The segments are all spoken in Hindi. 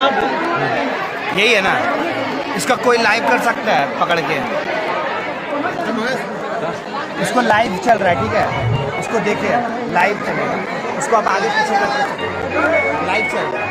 यही है ना, इसका कोई लाइव कर सकता है पकड़ के, इसको लाइव चल रहा है, ठीक है, इसको देखिए लाइव चलेगा, इसको आप आगे पीछे कर सकते हैं, लाइव चल रहा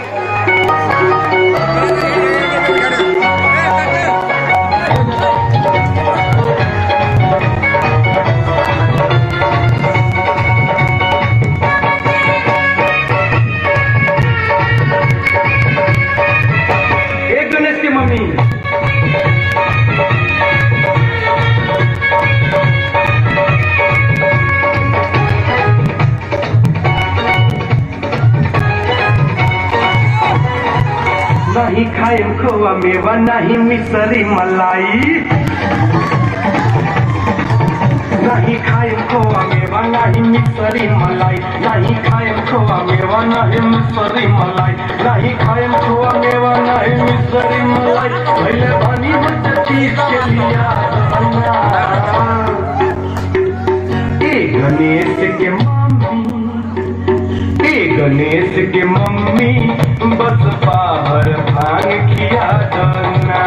नहीं खाए खोआ मेवा नहीं मिसरी मलाई, नहीं खाए खोआ मेवा नहीं मिसरी मलाई, नहीं खाए खोआ मेवा नहीं मिसरी मलाई, नहीं खाए खोआ मेवा नहीं मिसरी मलाई, पहले बनी बच्चा चीज के लिया गणेश के मम्मी, गणेश के मम्मी बस बाहर भांग खिया दना,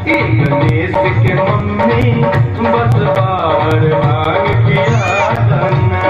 गणेश के मम्मी बस बाहर भांग खिया दना।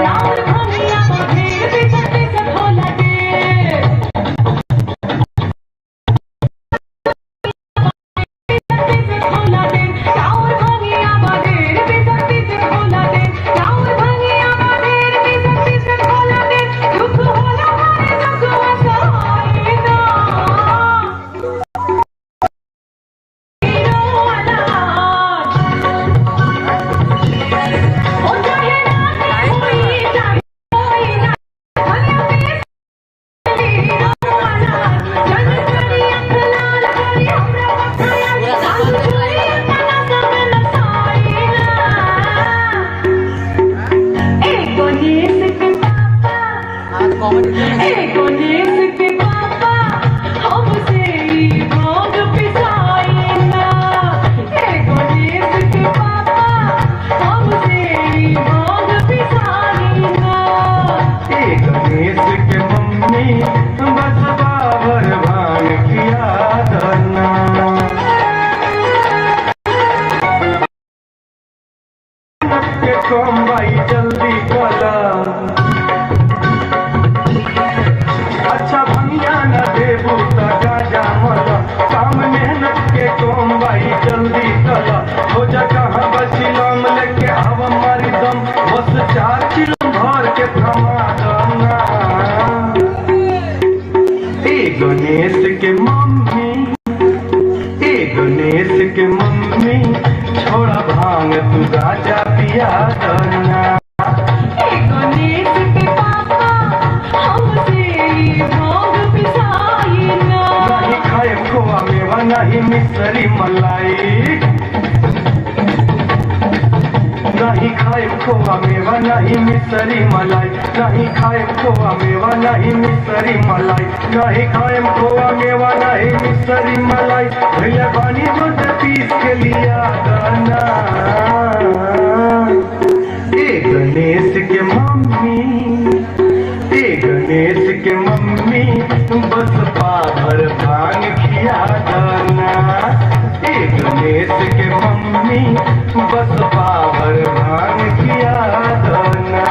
जल्दी कला अच्छा भंगिया न देबू त गाजा मला, काम मेहनत के कम भाई जल्दी कला, हो जा कहाँ बचिलम लेके आव मारी दम, बस 4 किलो भर के थमा दना। गणेश के मम्मी, गणेश के मम्मी छोड़ा भांग तू गाजा पिया दना। नहीं खाए खोआ मेवा नहीं मिसरी मलाई, नहीं खाए खोआ मेवा नहीं मिसरी मलाई, नहीं खाए खोआ मेवा नहीं मिसरी मलाई, नहीं खाए खोआ मेवा नहीं मिसरी मलाई, भैया पानी दूध पीस के लिया दाना। गणेश के मम्मी, गणेश के मम्मी बस बाहर भांग खिया दाना, गणेश के मम्मी बस बाहर भांग खिया दाना।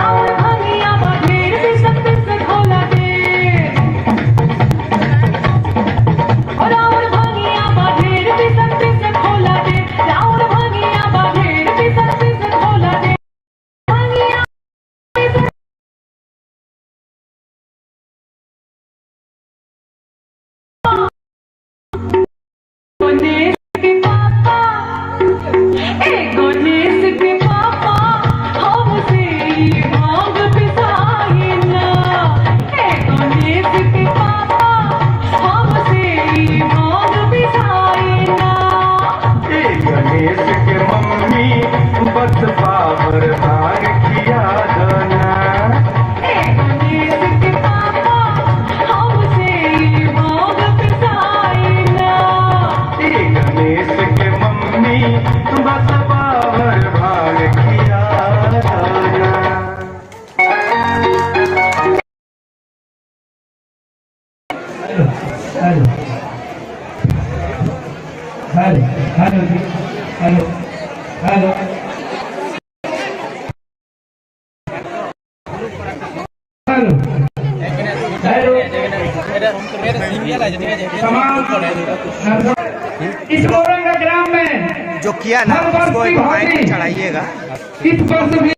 गणेश के पापा, गणेश हेलो हेलो जी, हेलो हेलो हेलो इस औरंगाबाद ग्राम में जो किया ना उसको एक माइक पे चढ़ाइएगा। इस वर्ष भी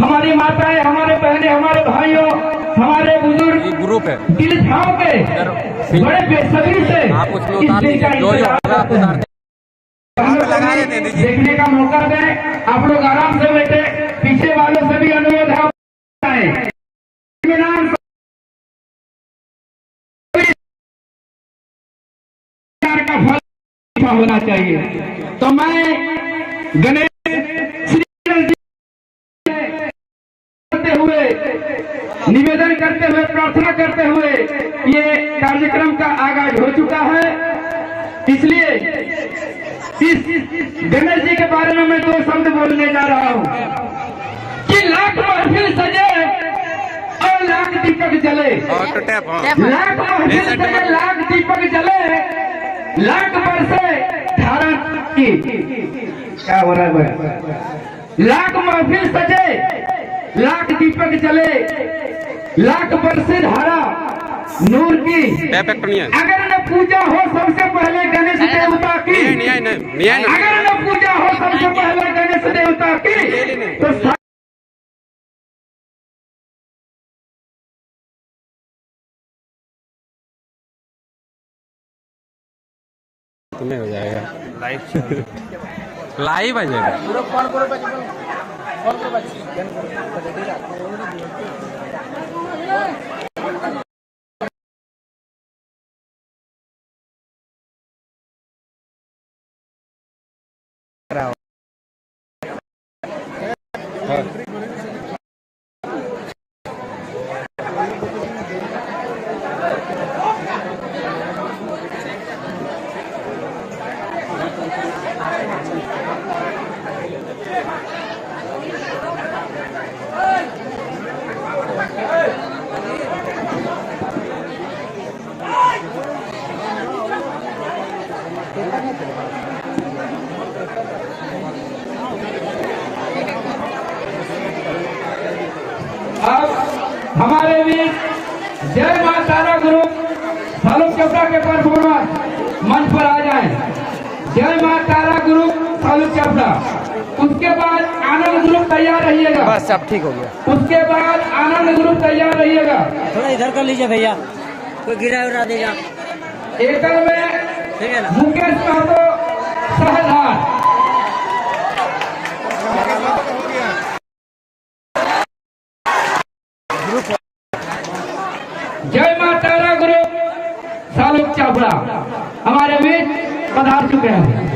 हमारी माताएं, हमारे बहनें, हमारे भाइयों, हमारे बुजुर्ग ग्रुप है दिल छाव के बड़े बेसब्री से आप उसमें इस उतार दिन दीजिए, का जो इंतजार होगा आप करते उतार हैं। दीजिए। हम लोग लगा देते दीजिए। देखने का मौका दें। आप लोग आराम से बैठे। पीछे वालों से भी अनुरोध है इत्मीनान का फल होना चाहिए। तो मैं गणेश श्री करते हुए, निवेदन करते हुए, प्रार्थना करते हुए ये कार्यक्रम का आगाज हो चुका है। इसलिए इस गणेश जी के बारे में मैं 2 शब्द बोलने जा रहा हूं कि लाख महफिल सजे और लाख दीपक जले, लाख महफिल सजे, लाख दीपक जले, लाख बरसे धारा की, क्या हो रहा है भाई? लाख महफिल सजे, लाख दीपक जले, लाख बरसे धारा नूर की। अगर न पूजा हो सबसे पहले गणेश देवता की, अगर न पूजा हो सबसे पहले गणेश देवता की, तो तुम्हें हो जाएगा लाइव लाइव आ जाएगा। अब हमारे बीच जय मां तारा ग्रुप सालुक चपड़ा के परफॉर्मर मंच पर आ जाएं। जय मां तारा ग्रुप सालुक चपड़ा। उसके बाद आनंद ग्रुप तैयार रहिएगा। बस सब ठीक हो गया। उसके बाद आनंद ग्रुप तैयार रहिएगा। थोड़ा इधर कर लीजिए भैया, कोई गिरा उड़ा देगा। एकल में मुकेश महतो सहधार, जय मां तारा ग्रुप सालुक चापड़ा हमारे बीच पधार चुके हैं।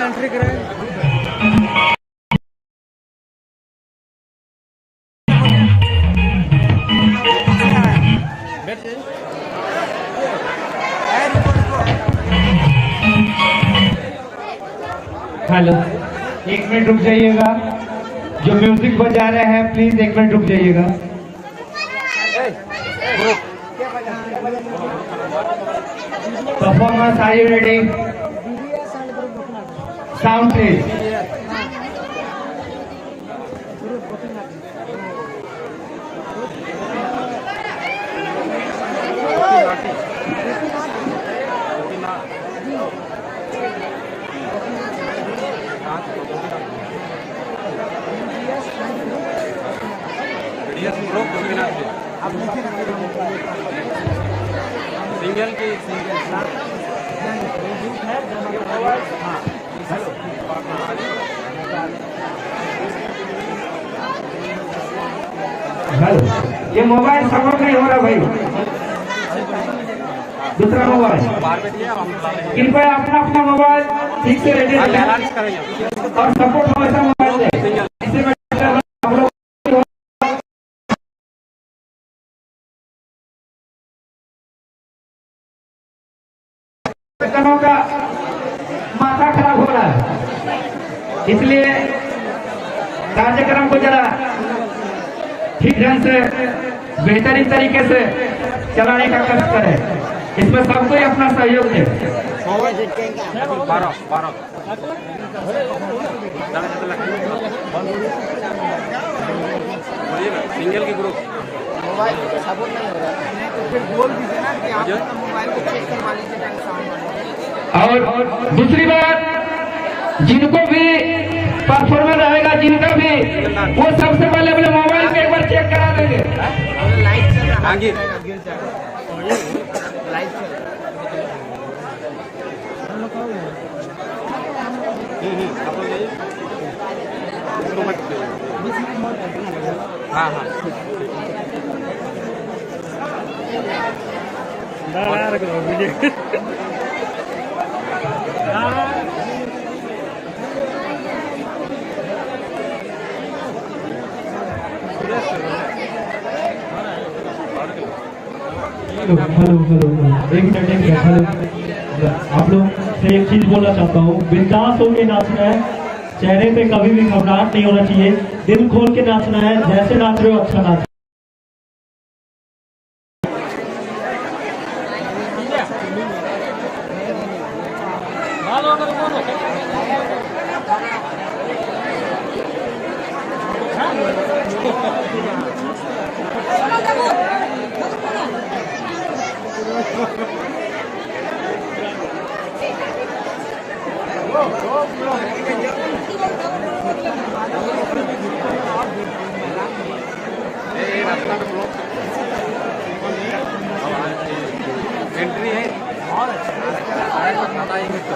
एंट्री करें। हेलो, 1 मिनट रुक जाइएगा। जो म्यूजिक बजा रहे हैं प्लीज 1 मिनट रुक जाइएगा। Performance are you ready? Sound please. Single की हेलो, ये मोबाइल सपोर्ट नहीं हो रहा भाई। दूसरा मोबाइल कृपया अपना अपना मोबाइल ठीक से रेडी रखें और सपोर्ट हो ऐसा मोबाइल दे। संगठनों का माथा खराब हो रहा है, इसलिए कार्यक्रम को जरा ठीक ढंग से बेहतरीन तरीके से चलाने का कष्ट करें। इसमें सबको ही अपना सहयोग दे। सिंगल के ग्रुप मोबाइल सपोर्ट नहीं हो रहा है तो फिर बोल दीजिए ना कि आप अपना मोबाइल को चेक करवा लीजिए। और दूसरी बात, जिनको भी परफॉर्मर रहेगा, जिनका भी, वो सबसे पहले अपने मोबाइल पे एक बार चेक करा देंगे। लाइव चल रहा है, आगे गिर जाएगा, लाइव चल रहा है। हाँ हाँ हेलो एक मिनट हेलो। आप लोग से एक चीज बोलना चाहता हूँ, बिंदास होकर नाचना है, चेहरे पे कभी भी घबराहट नहीं होना चाहिए, दिल खोल के नाचना है, जैसे नाच रहे हो अच्छा नाच। एंट्री है और अच्छा बताएंगे तो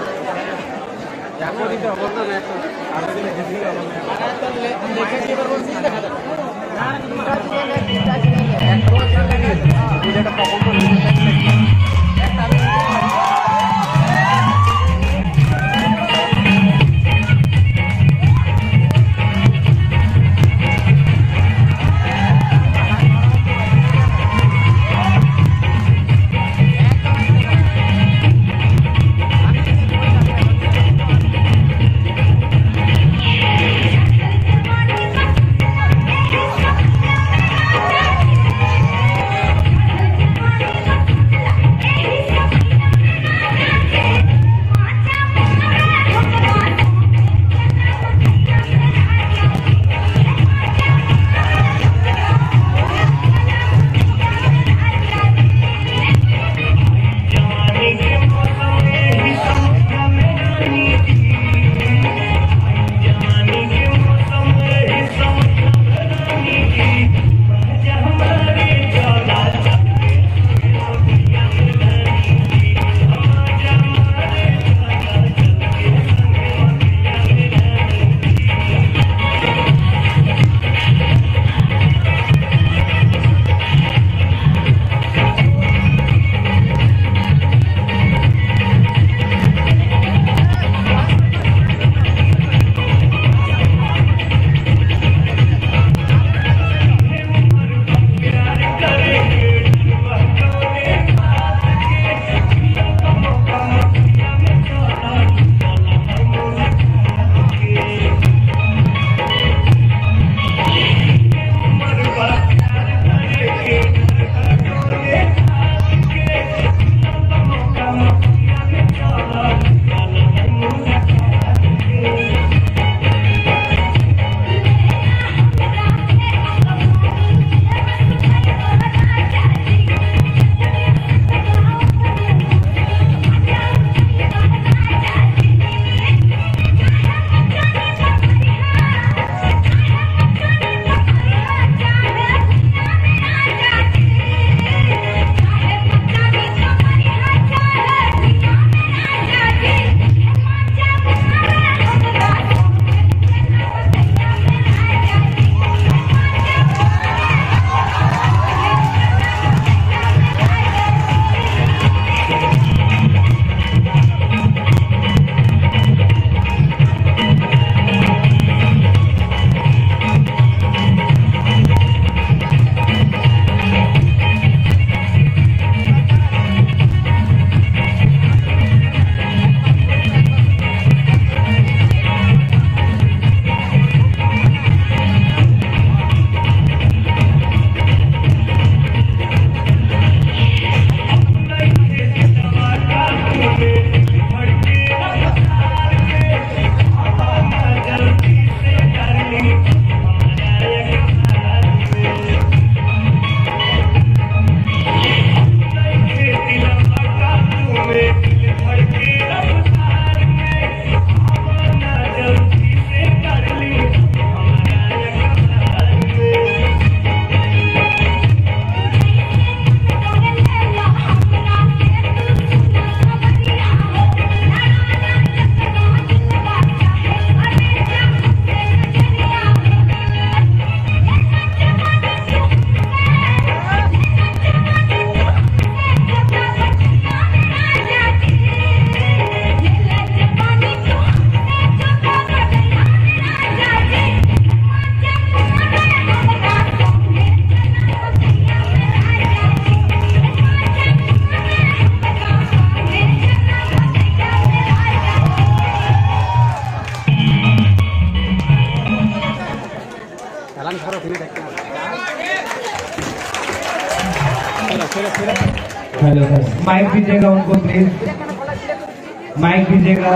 हेलो माइक दीजिएगा उनको प्लीज, माइक दीजिएगा।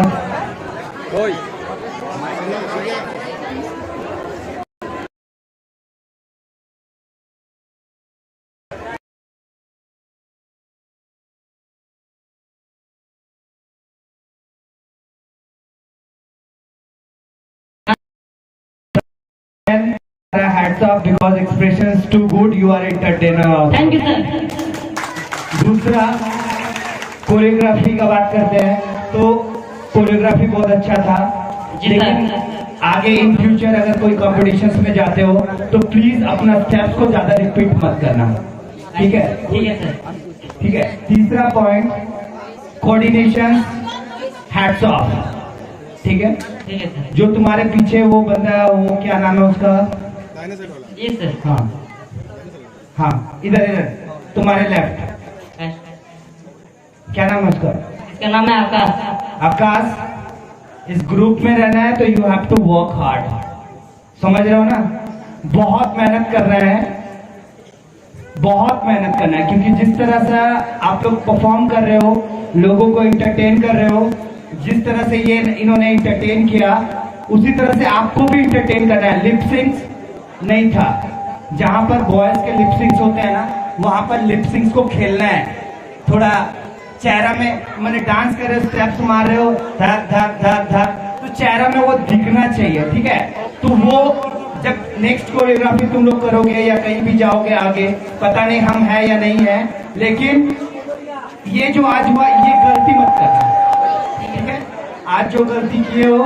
Hats off because expression is too good. You are entertainer also. Thank you sir. दूसरा कोरियोग्राफी का बात करते हैं तो कोरियोग्राफी बहुत अच्छा था, जी लेकिन सर। आगे इन फ्यूचर अगर कोई कॉम्पिटिशन्स में जाते हो तो प्लीज अपना स्टेप्स को ज्यादा रिपीट मत करना, ठीक है? ठीक है सर। ठीक है। तीसरा पॉइंट कोऑर्डिनेशन, हैट्स ऑफ, ठीक है? ठीक है सर। जो तुम्हारे पीछे वो बंदा, वो क्या नाम है उसका? जी सर। हाँ हाँ, इधर इधर तुम्हारे लेफ्ट, क्या नाम है उसका? इसका नाम है आकाश। आकाश, इस ग्रुप में रहना है तो you have to work hard, समझ रहे हो ना? बहुत मेहनत कर रहे हैं, बहुत मेहनत करना है, क्योंकि जिस तरह से आप लोग परफॉर्म कर रहे हो, लोगों को इंटरटेन कर रहे हो, जिस तरह से ये इन्होंने इंटरटेन किया उसी तरह से आपको भी इंटरटेन करना है। लिपसिंग्स नहीं था, जहां पर बॉयज के लिपसिंग्स होते हैं ना, वहां पर लिपसिंग्स को खेलना है। थोड़ा चेहरा में मैंने डांस कर रहे हो, स्टेप्स मार रहे हो, धक धक धक धक, तो चेहरा में वो दिखना चाहिए, ठीक है? तो वो जब नेक्स्ट कोरियोग्राफी तुम लोग करोगे या कहीं भी जाओगे आगे, पता नहीं हम है या नहीं है, लेकिन ये जो आज हुआ ये गलती मत करना, ठीक है? आज जो गलती किए हो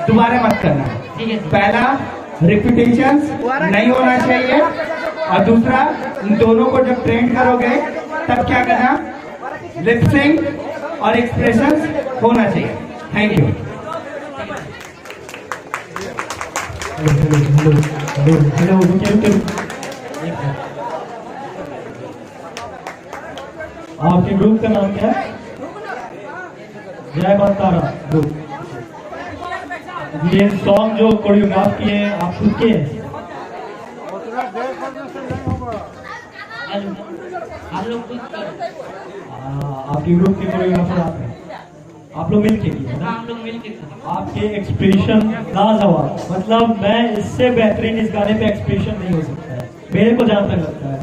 दोबारा मत करना। ठीक है। पहला रिपीटेशन नहीं होना चाहिए, और दूसरा इन दोनों को जब ट्रेन करोगे तब क्या करना, लिपसिंग और एक्सप्रेशन होना चाहिए। Thank you. हेलो आपके ग्रुप का नाम क्या है? जय माता तारा ग्रुप। ये सॉन्ग जो कोरियोग्राफ किए आप खुद के हैं? हम लोग कुछ आपके ग्रुप के कोरियोग्राफर आप हैं, आप लोग मिल के किए ना? हम लोग मिलके सर। आपके एक्सप्रेशन लाजवाब, मतलब मैं इससे बेहतरीन इस गाने पे एक्सप्रेशन नहीं हो सकता है मेरे को जहां तक लगता है।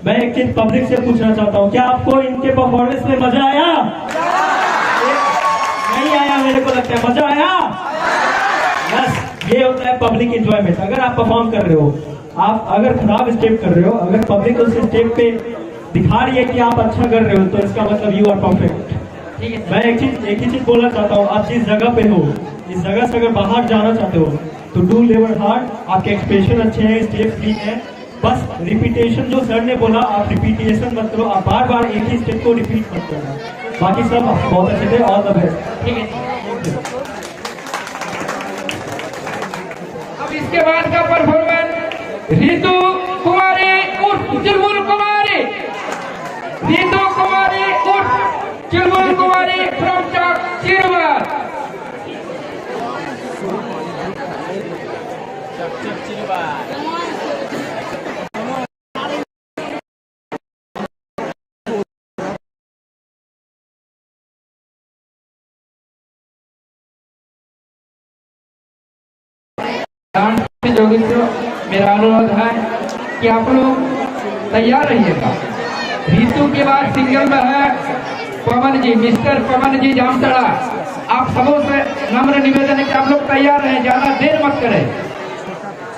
मैं एक चीज पब्लिक से पूछना चाहता हूँ, क्या आपको इनके परफॉर्मेंस में मजा आया? नहीं आया? मेरे को लगता है मजा आया। बस ये होता है पब्लिक एंजॉयमेंट। अगर आप परफॉर्म कर रहे हो, आप अगर खराब स्टेप कर रहे हो, अगर पब्लिक उस स्टेप पे दिखा रही है कि आप अच्छा कर रहे हो, तो इसका मतलब यू आर परफेक्ट। ठीक है। मैं एक ही चीज बोलना चाहता हूँ, आप जिस जगह पे हो, इस जगह से अगर बाहर जाना चाहते हो तो डू लेबर हार्ड। आपके एक्सप्रेशन अच्छे हैं, स्टेप ठीक है, बस रिपीटेशन जो सर ने बोला, आप रिपीटेशन मत करो, आप बार बार एक ही स्टेप को रिपीट मत करना। बाकी सब बहुत अच्छे थे, ऑल द बेस्ट। ठीक है। अब इसके बाद का परफॉर्मेंस रितु कुमारी उर्फ चुलबुल कुमारी, रितु कुमारी उर्फ चुलबुल कुमारी फ्रॉम चिरवार। जोगी से मेरा अनुरोध है कि आप लोग तैयार रहिएगा। रीतु के बाद सिंगल में है पवन जी, मिस्टर पवन जी जामतड़ा। आप सबों से नम्र निवेदन है कि आप लोग तैयार रहें, ज्यादा देर मत करें,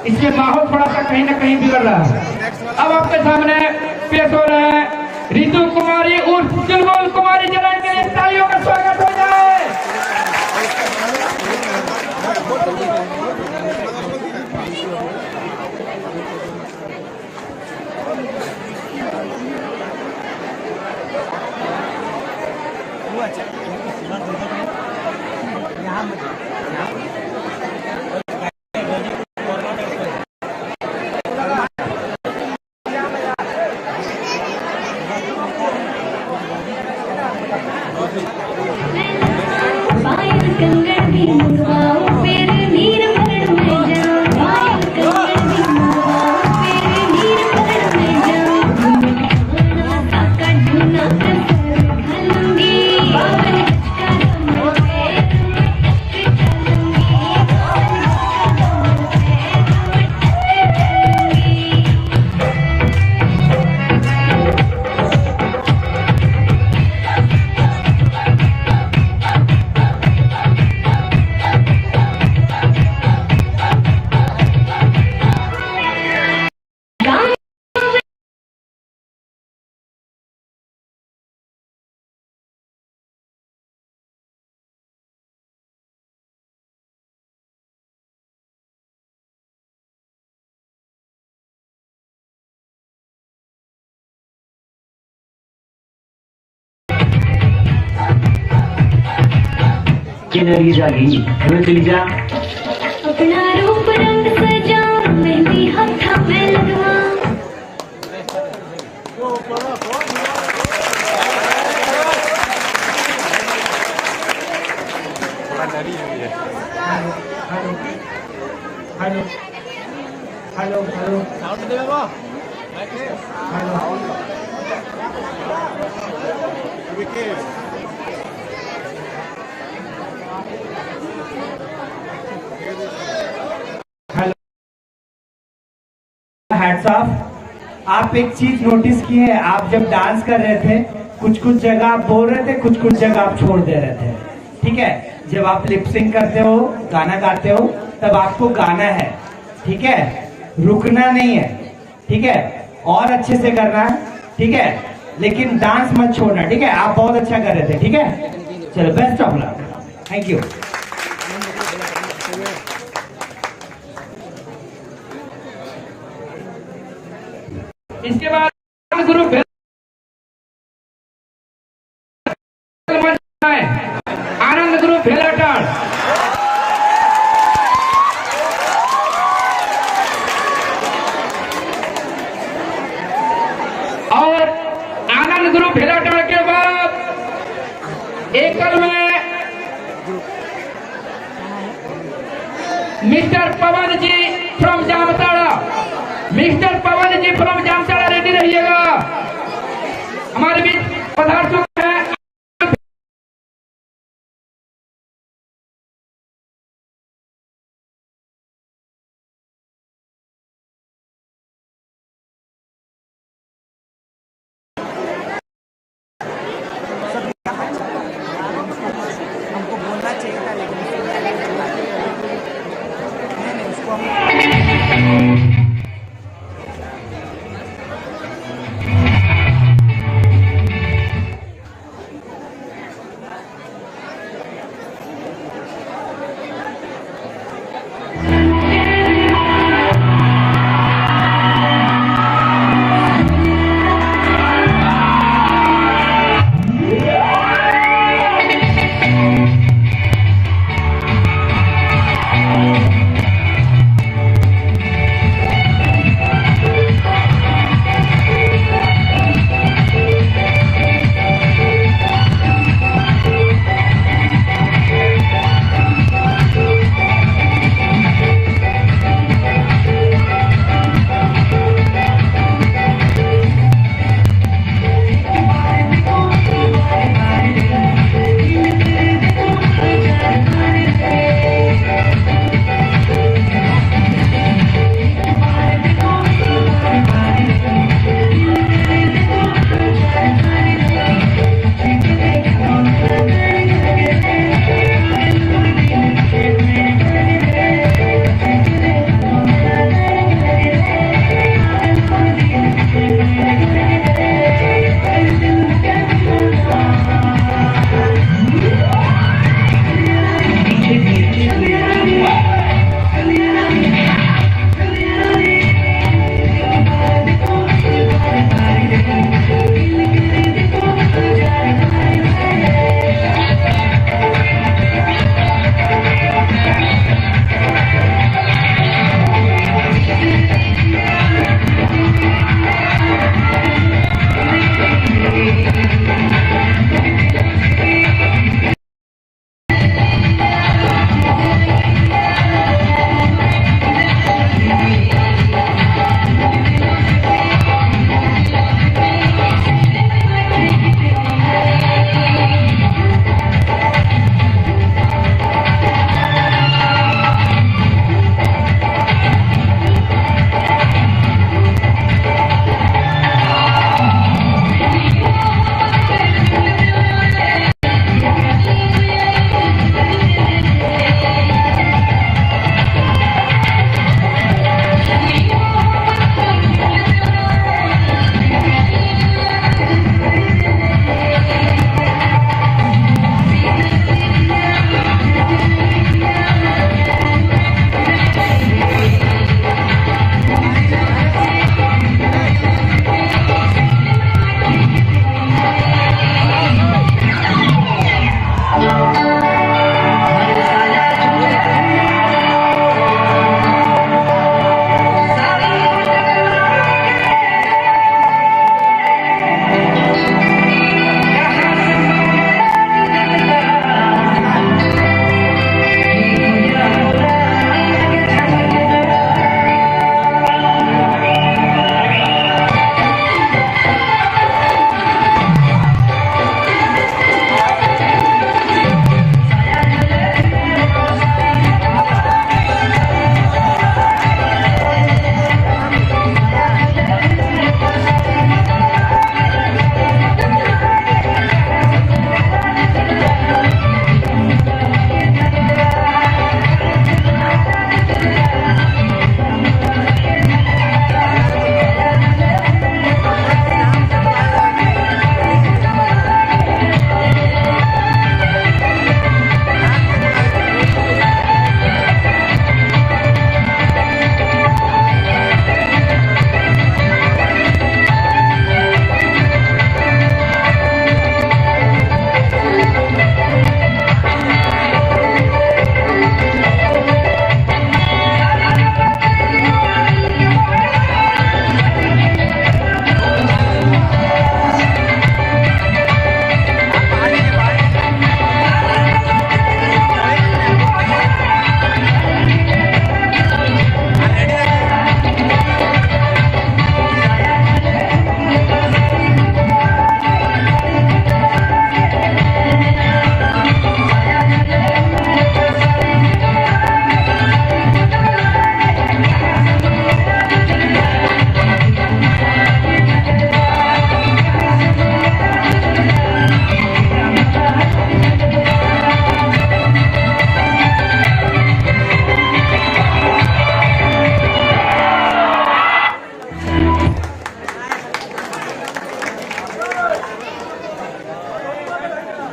इसमें माहौल थोड़ा सा कहीं ना कहीं बिगड़ रहा है। अब आपके सामने पेश हो रहे हैं रीतु कुमारी उर्फ चुलबुल कुमारी। जलन के लिए तालियों का स्वागत हो जाए। चली जागी चली जा अपना रूप रंग सजा मेहंदी हथा में लगवा हेलो हेलो हेलो साउंड दे बाबा हैट्स ऑफ। आप एक चीज नोटिस की है, आप जब डांस कर रहे थे कुछ कुछ जगह आप बोल रहे थे, कुछ कुछ जगह आप छोड़ दे रहे थे, ठीक है। जब आप लिपसिंग करते हो, गाना गाते हो, तब आपको गाना है, ठीक है, रुकना नहीं है, ठीक है, और अच्छे से करना है, ठीक है, लेकिन डांस मत छोड़ना, ठीक है। आप बहुत अच्छा कर रहे थे, ठीक है। चलो best of luck, thank you. इसके बाद ग्रुप आनंद ग्रुप भेलाटाड़ और आनंद ग्रुप भेलाटाड़ के बाद एकल में mister Pawan ji from Jamtara, mister Pawan ji from Jamtara ready रहिएगा, हमारे बीच पधार चुके हैं। हमको बोलना चाहिए था लेकिन नहीं उसको हम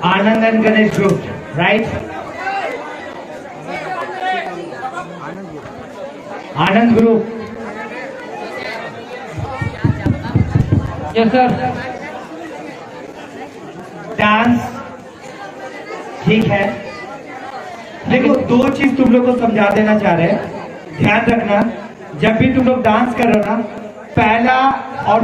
Anand and Ganesh group, right? Anand group, yes sir. Dance ठीक है। देखो, दो चीज तुम लोग को समझा देना चाह रहे हैं, ध्यान रखना। जब भी तुम लोग डांस करो ना, पहला और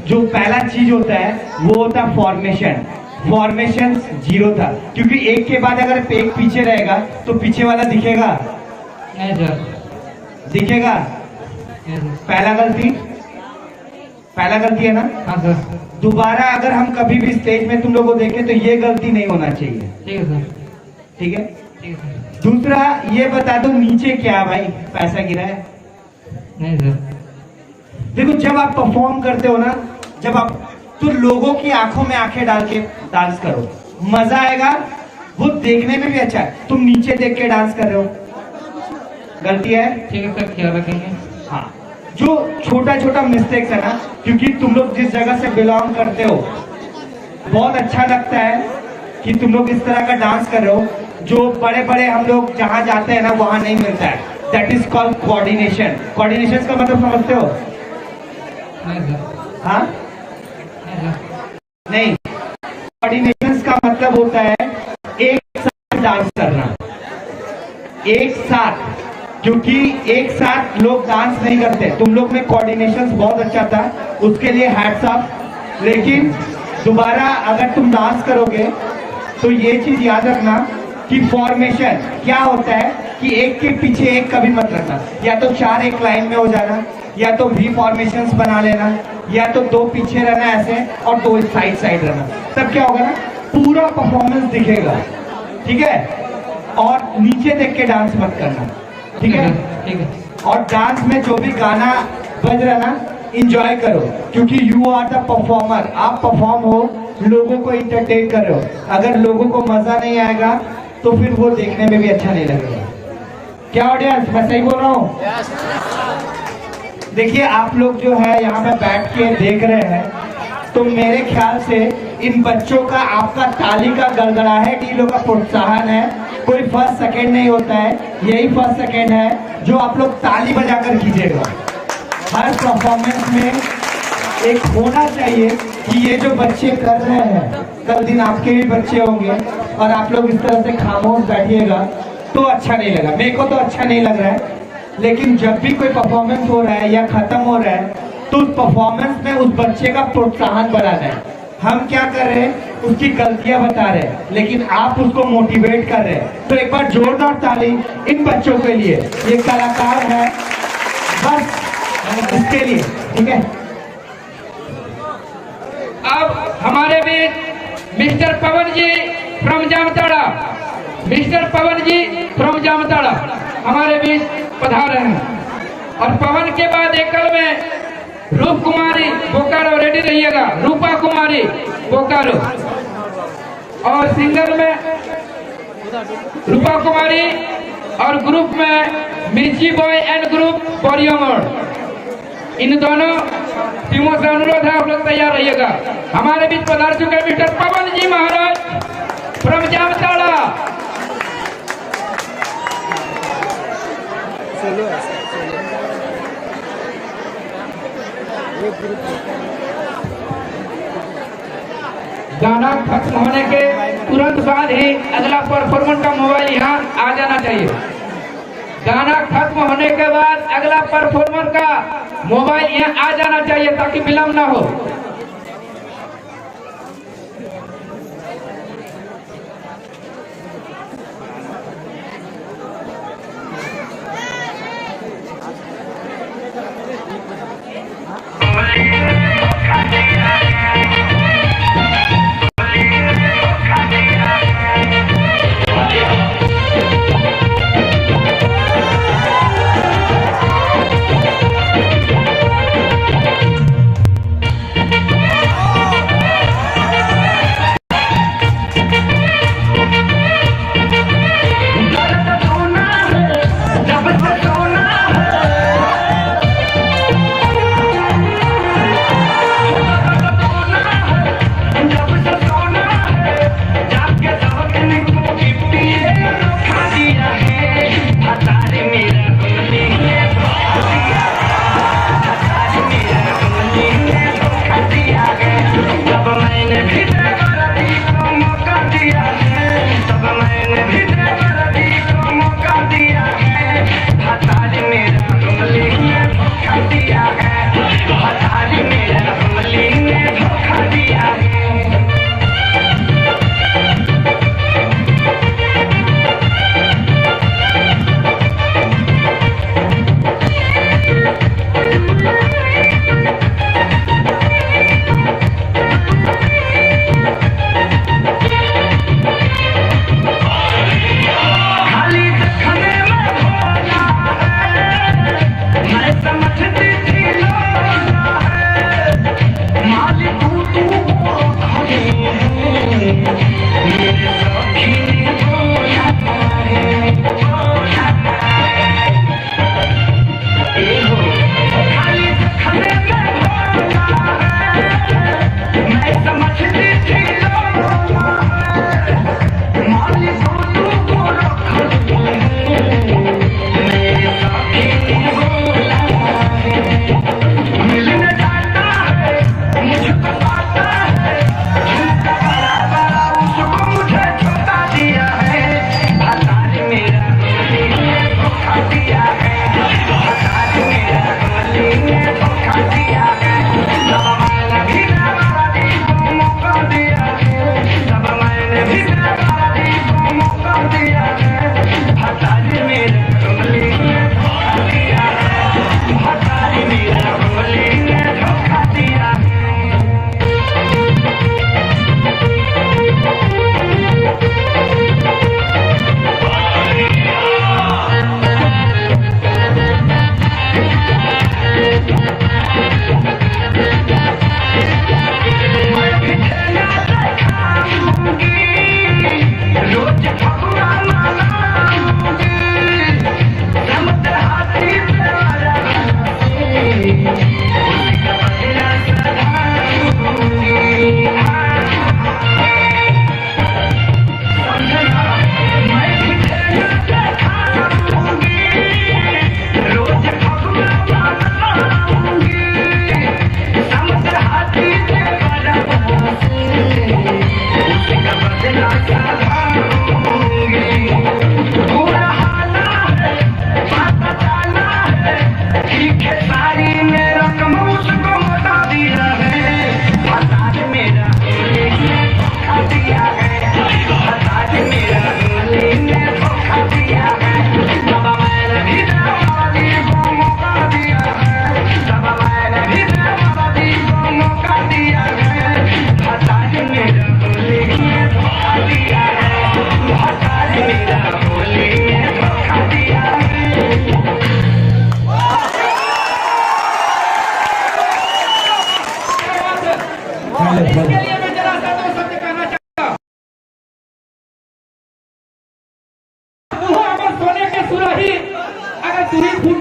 जो पहला चीज होता है वो होता है फॉर्मेशन। फॉर्मेशन 0 था, क्योंकि एक के बाद अगर एक पीछे रहेगा तो पीछे वाला दिखेगा, नहीं सर। दिखेगा। पहला गलती है ना। हाँ सर। दोबारा अगर हम कभी भी स्टेज में तुम लोग को देखें तो ये गलती नहीं होना चाहिए, ठीक है सर। ठीक है? ठीक है सर। दूसरा ये बता दो, नीचे क्या भाई पैसा गिरा है? नहीं सर। देखो, जब आप परफॉर्म करते हो ना, जब आप तो लोगों की आंखों में आंखें डाल के डांस करो, मजा आएगा, वो देखने में भी अच्छा है। तुम नीचे देख के डांस कर रहे हो, गलती है। ठीक है सर, ख्याल रखेंगे। हाँ, जो छोटा छोटा मिस्टेक्स है ना, क्योंकि तुम लोग जिस जगह से बिलोंग करते हो, बहुत अच्छा लगता है कि तुम लोग इस तरह का डांस कर रहे हो, जो बड़े बड़े हम लोग जहाँ जाते हैं ना वहाँ नहीं मिलता है। That is called coordination. Coordination का मतलब समझते हो? नहीं सर। हाँ, नहीं सर। नहीं, कोऑर्डिनेशन का मतलब होता है एक साथ डांस करना, एक साथ। क्योंकि एक साथ लोग डांस नहीं करते। तुम लोग में कोऑर्डिनेशन बहुत अच्छा था, उसके लिए हैट्स ऑफ। लेकिन दोबारा अगर तुम डांस करोगे तो ये चीज याद रखना कि फॉर्मेशन क्या होता है कि एक के पीछे एक कभी मत रखना। या तो 4 एक लाइन में हो जाना, या तो वी फॉर्मेशंस बना लेना, या तो 2 पीछे रहना ऐसे और 2 साइड साइड रहना। तब क्या होगा ना, पूरा परफॉर्मेंस दिखेगा, ठीक है? और नीचे देख के डांस मत करना, ठीक है? ठीक है। और डांस में जो भी गाना बज रहा है ना, इंजॉय करो, क्योंकि यू आर द परफॉर्मर। आप परफॉर्म हो, लोगों को इंटरटेन कर रहे हो। अगर लोगों को मजा नहीं आएगा तो फिर वो देखने में भी अच्छा नहीं लगेगा। क्या ऑडियंस, मैं सही बोल रहा हूँ? देखिए, आप लोग जो है यहाँ पे बैठ के देख रहे हैं, तो मेरे ख्याल से इन बच्चों का आपका ताली का गड़गड़ाहट, इन लोगों का प्रोत्साहन है। कोई फर्स्ट सेकंड नहीं होता है, यही फर्स्ट सेकंड है जो आप लोग ताली बजाकर कीजिएगा। हर परफॉर्मेंस में एक होना चाहिए कि ये जो बच्चे कर रहे हैं, कल दिन आपके भी बच्चे होंगे, और आप लोग इस तरह से खामोश बैठिएगा तो अच्छा नहीं लगा। मेरे को तो अच्छा नहीं लग रहा है। लेकिन जब भी कोई परफॉर्मेंस हो रहा है या खत्म हो रहा है, तो उस परफॉर्मेंस में उस बच्चे का प्रोत्साहन बढ़ाना है। हम क्या कर रहे हैं, उसकी गलतियां बता रहे हैं, लेकिन आप उसको मोटिवेट कर रहे हैं। तो एक बार जोरदार ताली इन बच्चों के लिए। ये कलाकार है, बस इसके लिए, ठीक है? अब हमारे बीच mister Pawan ji from Jamtara, mister Pawan ji from Jamtara हमारे बीच पधारे हैं। और पवन के बाद एकल में रूप कुमारी बोकारो, रेडी रहिएगा। रूपा कुमारी बोकारो। और सिंगर में रूपा कुमारी, और ग्रुप में मिर्ची बॉय एंड ग्रुप बोरियोमोड़। इन दोनों टीमों से अनुरोध है, आप लोग तैयार रहिएगा। हमारे बीच पधार चुके mister Pawan ji Maharaj from Jamtara. गाना खत्म होने के तुरंत बाद ही अगला परफॉर्मर का मोबाइल यहाँ आ जाना चाहिए। गाना खत्म होने के बाद अगला परफॉर्मर का मोबाइल यहाँ आ जाना चाहिए ताकि विलंब ना हो।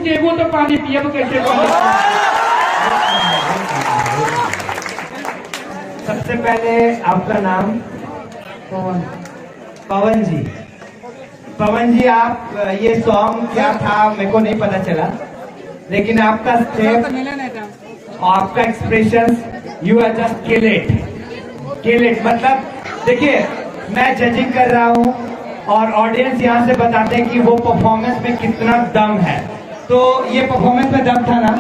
देबो तो पानी पियब कैसे पंडित? सबसे पहले आपका नाम? पवन। पवन जी। पवन जी, आप ये सॉन्ग क्या था मेरे को नहीं पता चला, लेकिन आपका स्टेप और आपका expression, you are just kill it. मतलब देखिए, मैं जजिंग कर रहा हूँ और ऑडियंस यहाँ से बताते हैं कि वो परफॉर्मेंस में कितना दम है। तो ये परफॉर्मेंस में दम था ना?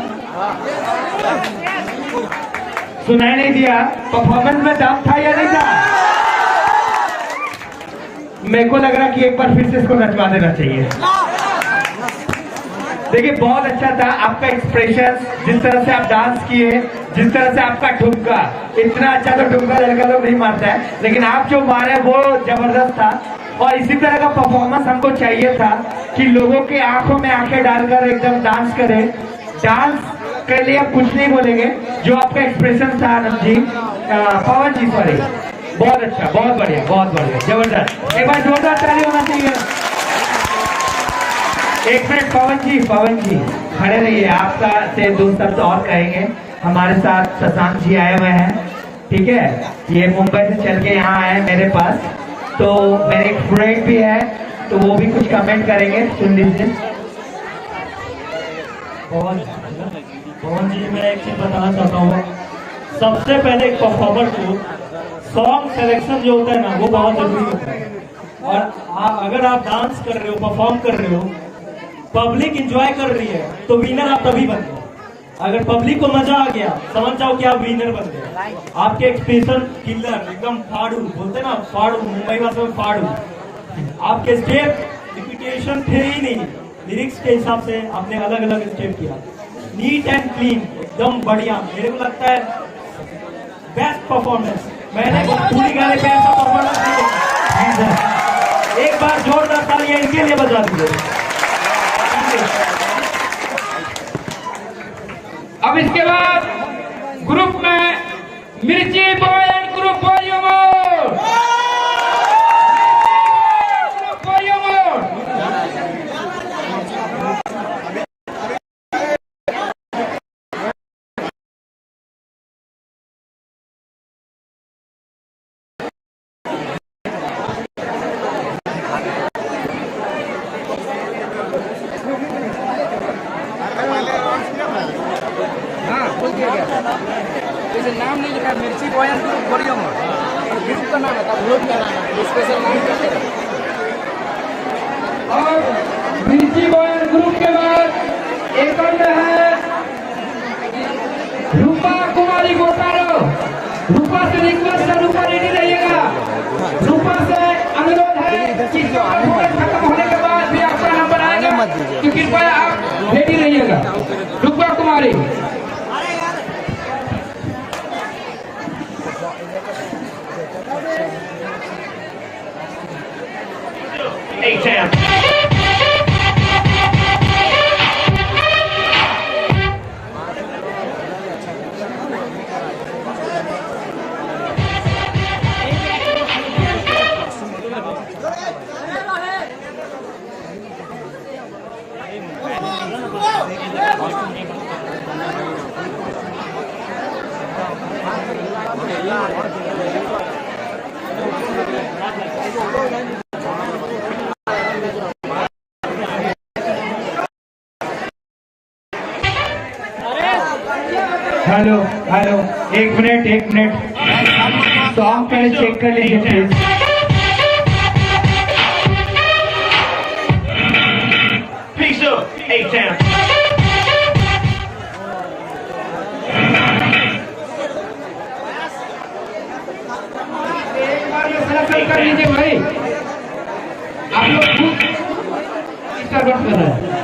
सुनाई नहीं दिया? परफॉर्मेंस में दम था या नहीं था? मेरे को लग रहा कि एक बार फिर से इसको नचवा देना चाहिए। देखिए, बहुत अच्छा था आपका एक्सप्रेशन, जिस तरह से आप डांस किए, जिस तरह से आपका ठुमका, इतना अच्छा तो ठुमका लड़का लोग नहीं मारता है, लेकिन आप जो मारे वो जबरदस्त था। और इसी तरह का परफॉर्मेंस हमको चाहिए था कि लोगों के आंखों में आंखें डालकर एकदम डांस करें। डांस के लिए आप कुछ नहीं बोलेंगे, जो आपका एक्सप्रेशन था आनंद जी, पवन जी, सॉरी, बहुत अच्छा, बहुत बढ़िया, जबरदस्त। एक बार जोरदार ताली होना चाहिए। एक मिनट, पवन जी खड़े रहिए, आपका से दो शब्द और कहेंगे। हमारे साथ शशांक जी आए हुए हैं, ठीक है? ये मुंबई से चल के यहाँ आए मेरे पास, तो मेरे एक फ्रेंड भी है, तो वो भी कुछ कमेंट करेंगे, सुन लीजिए। पवन जी, मैं एक चीज बताना चाहता हूँ। सबसे पहले एक परफॉर्मर को सॉन्ग सिलेक्शन जो होता है ना, वो बहुत जरूरी होता है। और अगर आप डांस कर रहे हो, परफॉर्म कर रहे हो, पब्लिक एंजॉय कर रही है, तो विनर आप तभी बनते हो। अगर पब्लिक को मजा आ गया, समझ जाओ कि आप विनर बन गए। आपके एक्सप्रेशन किलर, एकदम फाड़ू, बोलते ना फाड़ू, मुंबई भाषा में फाड़ू। आपके स्टेप रिपीटेशन थे ही नहीं, लिरिक्स के हिसाब से आपने अलग अलग स्टेप किया, नीट एंड क्लीन, एकदम बढ़िया। मेरे को लगता है बेस्ट परफॉर्मेंस मैंने पूरी गाने पे ऐसा परफॉर्मेंस नहीं देखा। एक बार जोरदार तालियां इनके लिए बजा दीजिए। अब इसके बाद ग्रुप में मिर्ची boy and group volume mode. जैसे नाम नहीं लिखा, मिर्ची boy and group volume mode, group का नाम है, ग्रुप का नाम है, स्पेशल नाम क्या है? और मिर्ची बॉय एंड ग्रुप के बाद एक और में है रूपा कुमारी बोकारो। रूपा से रिक्वेस्ट है, रूपा रेडी रहिएगा। रूपा से अनुरोध है कि खत्म होने के बाद भी आपका नंबर आएगा, तो कृपया आप रेडी रहिएगा। रूपा कुमारी। A-Town. हेलो हेलो, एक मिनट, सॉन्ग पहले चेक कर लीजिए प्लीज। Peace up, A-Town. एक बार ये सिलेक्शन कर लीजिए भाई, आप लोग खुद इसका नोट कर रहे हैं।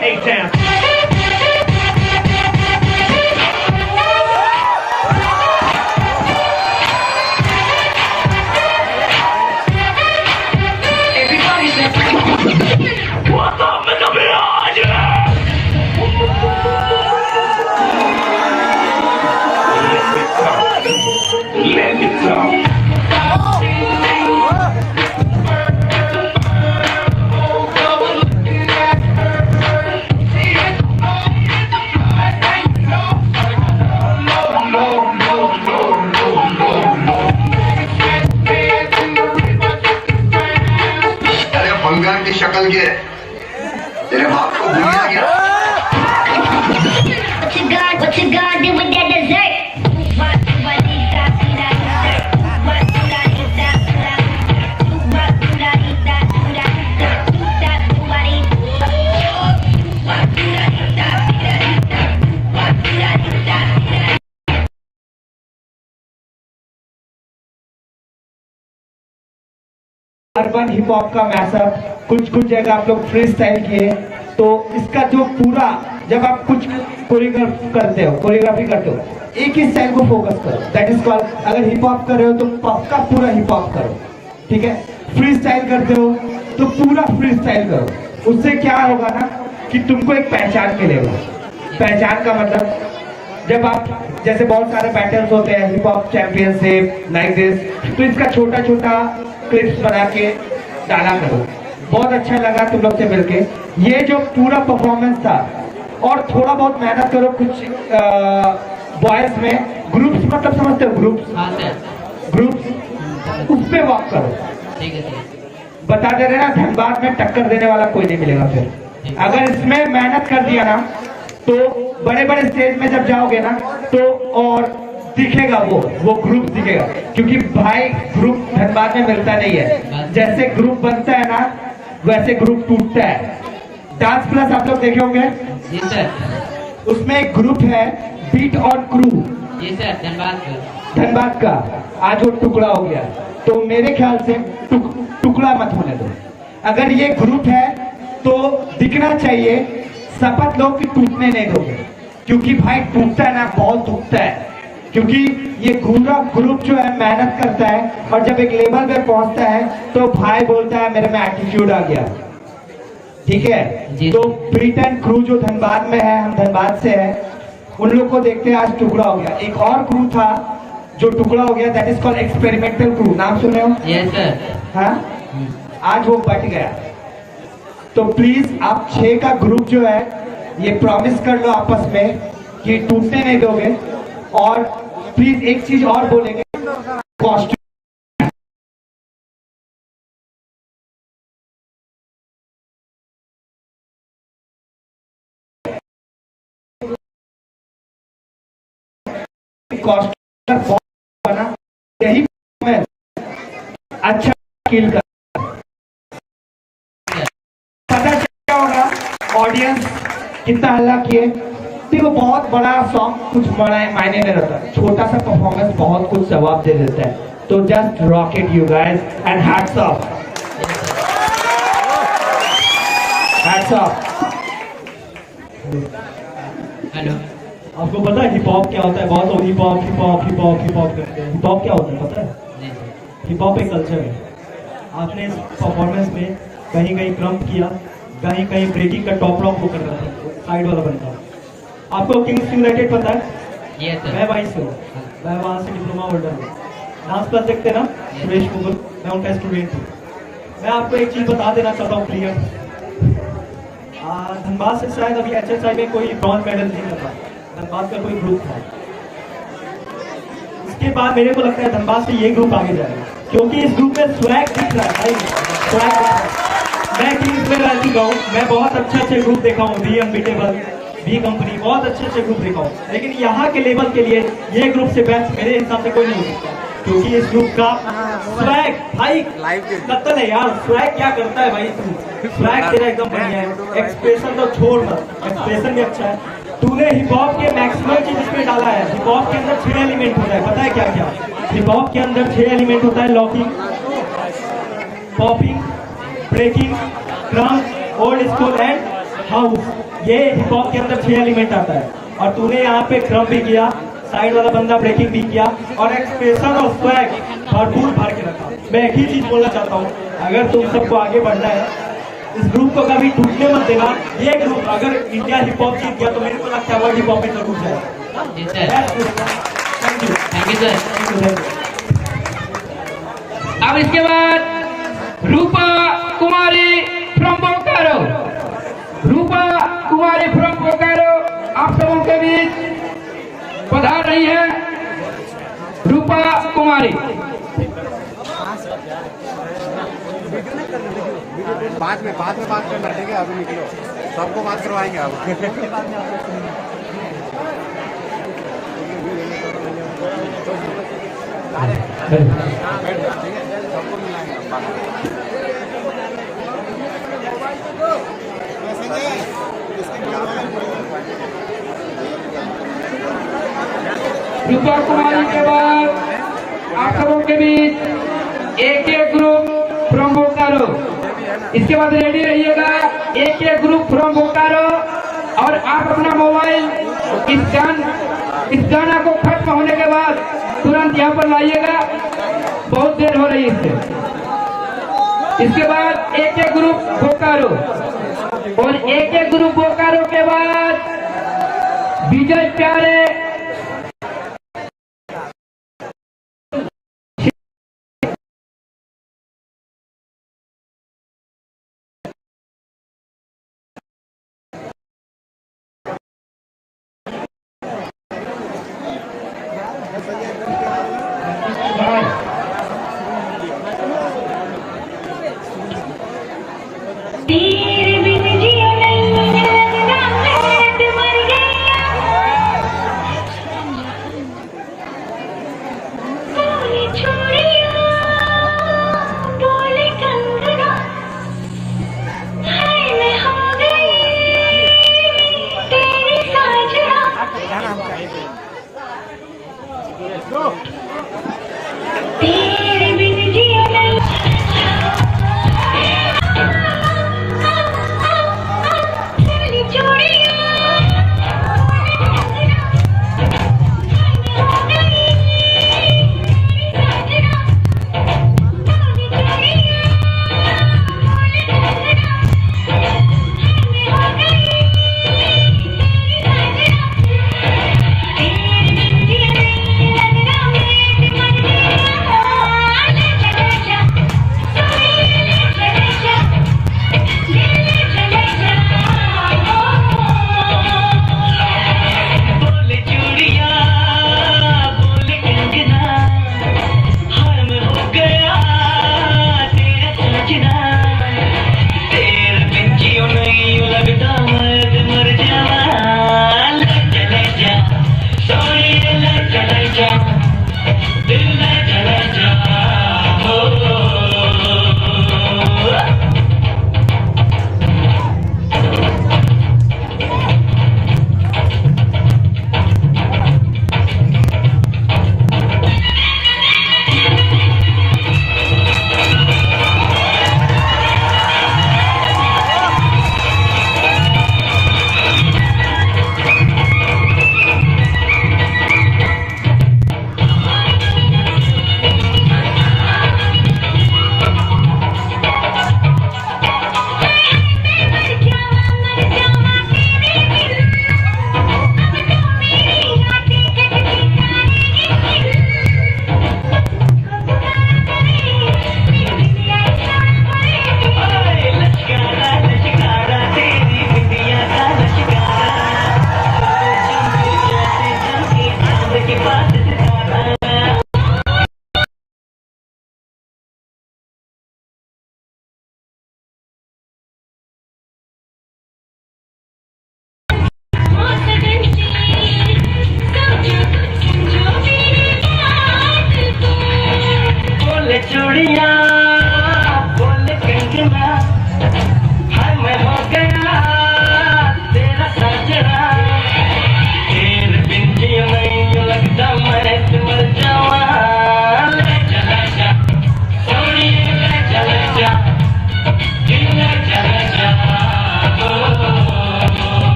A-Town. Everybody say, what's up in the village? अरे बंगाल की शक्ल के तेरे बाप को भूल गया। What you gonna do with that dessert? Urban hip hop का मैसअप, कुछ कुछ जगह आप लोग फ्री स्टाइल किए, तो इसका जो पूरा जब आप कुछ कोरियोग्राफी करते हो एक ही स्टाइल को फोकस करो, दैट इज कॉल्ड, अगर हिप हॉप कर रहे हो तो पक्का पूरा हिप हॉप करो, ठीक है। फ्री स्टाइल करते हो तो पूरा फ्री स्टाइल करो, उससे क्या होगा ना कि तुमको एक पहचान मिलेगा। पहचान का मतलब जब आप जैसे बहुत सारे बैटल्स होते हैं hip hop championship like this, तो इसका छोटा छोटा क्लिप्स बना के डाला करो। बहुत अच्छा लगा तुम लोग से मिलके। ये जो पूरा परफॉर्मेंस था, और थोड़ा बहुत मेहनत करो कुछ बॉयज में ग्रुप्स, मतलब समझते हो ग्रुप्स, ग्रुप्स उस पे वॉक करो। बता दे रहे ना, धनबाद में टक्कर देने वाला कोई नहीं मिलेगा। फिर अगर इसमें मेहनत कर दिया ना तो बड़े बड़े स्टेज में जब जाओगे ना तो और दिखेगा वो ग्रुप दिखेगा, क्योंकि भाई ग्रुप धनबाद में मिलता नहीं है। जैसे ग्रुप बनता है ना वैसे ग्रुप टूटता है। डांस प्लस आप लोग देखे होंगे, उसमें एक ग्रुप है बीट और क्रू, धनबाद का। आज वो टुकड़ा हो गया, तो मेरे ख्याल से टुकड़ा मत होने दो। अगर ये ग्रुप है तो दिखना चाहिए, शपथ लो कि टूटने नहीं दोगे, क्योंकि भाई टूटता है ना बहुत दुखता है, क्योंकि ये पूरा ग्रुप जो है मेहनत करता है, और जब एक लेवल पे पहुंचता है तो भाई बोलता है मेरे में एटीट्यूड आ गया, ठीक है। तो बीट एंड क्रू जो धनबाद में है, हम धनबाद से है, उन लोग को देखते हैं आज टुकड़ा हो गया। एक और क्रू था जो टुकड़ा हो गया, that is called experimental crew, नाम सुने हो? Yes sir. हाँ, आज वो बच गया। तो प्लीज आप 6 का ग्रुप जो है ये प्रॉमिस कर लो आपस में कि टूटने नहीं दोगे। और प्लीज एक चीज और बोलेंगे, कॉस्ट्यूम बना, यही अच्छा किल कर। पता क्या होगा ऑडियंस कितना हल्ला किए। देखो बहुत बड़ा सॉन्ग कुछ बड़ा मायने नहीं रहता, छोटा सा परफॉर्मेंस बहुत कुछ जवाब दे देता है। तो just rock it you guys and hats off, hats off. Hello, आपको पता है हिप हॉप क्या होता है? बहुत लोग hip hop hip hop hip hop hip hop करते हैं। हिप हॉप क्या होता है पता है? हिप हॉप एक कल्चर है। आपने इस परफॉर्मेंस में कहीं कहीं क्रम्प किया, कहीं कहीं ब्रेकिंग का टॉप रॉक वो कर रहा था, साइड वाला बनता। आपको किंग्स यूनाइटेड पता है? Yes sir. मैं वहीं से हूँ, मैं वहाँ से डिप्लोमा होल्डर हूँ। डांस प्लस देखते ना, सुरेश मुगल, मैं उनका स्टूडेंट हूँ। मैं आपको एक चीज़ बता देना चाहता हूँ क्लियर, धनबाद से शायद अभी HSI में कोई ब्रॉन्ज मेडल नहीं लगा, धनबाद का कोई ग्रुप था। इसके बाद मेरे को लगता है धनबाद से ये ग्रुप आगे जाएगा, क्योंकि इस ग्रुप में स्वैग दिख रहा है भाई, स्वैग दिख रहा है। मैं किंग्स में रह चुका हूँ, मैं बहुत अच्छे ग्रुप देखा हूँ, वी अनबीटेबल, वी कंपनी, बहुत अच्छे ग्रुप देखा हूँ, लेकिन यहाँ के लेवल के लिए ये ग्रुप से बेस्ट मेरे हिसाब से कोई नहीं हो सकता, क्योंकि इस ग्रुप का स्वैग भाई कत्ल है यार। स्वैग क्या करता है भाई तू, स्वैग तेरा एकदम बढ़िया है, एक्सप्रेशन तो छोड़ मत, एक्सप्रेशन भी अच्छा है। तूने हिप हॉप के मैक्सिमम चीज इसमें डाला है। हिप हॉप के अंदर 6 एलिमेंट होता है, पता है क्या क्या? हिप हॉप के अंदर 6 एलिमेंट होता है, locking, popping, breaking, drum, old school and house. ये हिप हॉप के अंदर 6 एलिमेंट आता है, और तूने यहाँ पे ड्रम भी किया, साइड वाला बंदा ब्रेकिंग भी किया, और एक्सप्रेशन और स्वैग भरपूर भर के रखा। मैं एक ही चीज बोलना चाहता हूँ, अगर तुम सबको आगे बढ़ना है, इस ग्रुप को कभी टूटने मत देना। ये ग्रुप अगर इंडिया हिप हॉप जीत गया तो मेरे को लगता है वर्ल्ड हिप हॉप में जरूर जाएगा। Thank you sir. Thank you sir. और इसके बाद रूपा कुमारी फ्रॉम बोकारो। रूपा कुमारी फ्रॉम बोकारो आप सबों के बीच पधार रही है। रूपा कुमारी बाद में बात करना, ठीक है? अभी निकलो, सबको बात करवाएंगे अब। सबको मिलाएंगे रूपा कुमारी के बाद आप सबों के बीच एक ग्रुप फ्रॉम बोकारो। इसके बाद रेडी रहिएगा, एक ग्रुप फ्रॉम बोकारो। और आप अपना मोबाइल इस गाना को खत्म होने के बाद तुरंत यहाँ पर लाइएगा, बहुत देर हो रही है इससे। इसके बाद एक ग्रुप बोकारो और एक ग्रुप बोकारो के बाद विजय प्यारे तेरे बिन जिया नहीं लगता, मैं मर गया। बोले छोड़िया, बोले कंगना, हाय मैं हो गई तेरी साजना। तेरे बिन जिया नहीं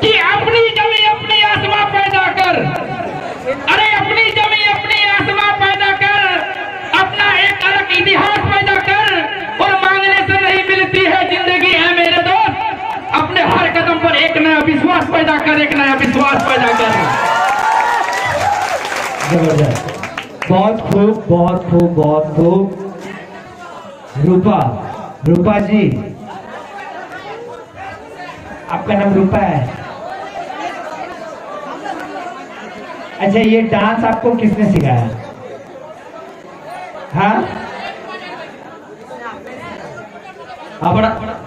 कि अपनी जमी अपनी आसमां पैदा कर, अरे अपनी जमी अपनी आसमां पैदा कर, अपना एक अलग इतिहास पैदा कर, और मांगने से नहीं मिलती है जिंदगी है मेरे दोस्त, अपने हर कदम पर एक नया विश्वास पैदा कर, एक नया विश्वास पैदा कर। जबरदस्त, बहुत खूब, बहुत खूब, बहुत खूब। रूपा, रूपा जी, आपका नाम रूपा है? अच्छा, ये डांस आपको किसने सिखाया? हाँ,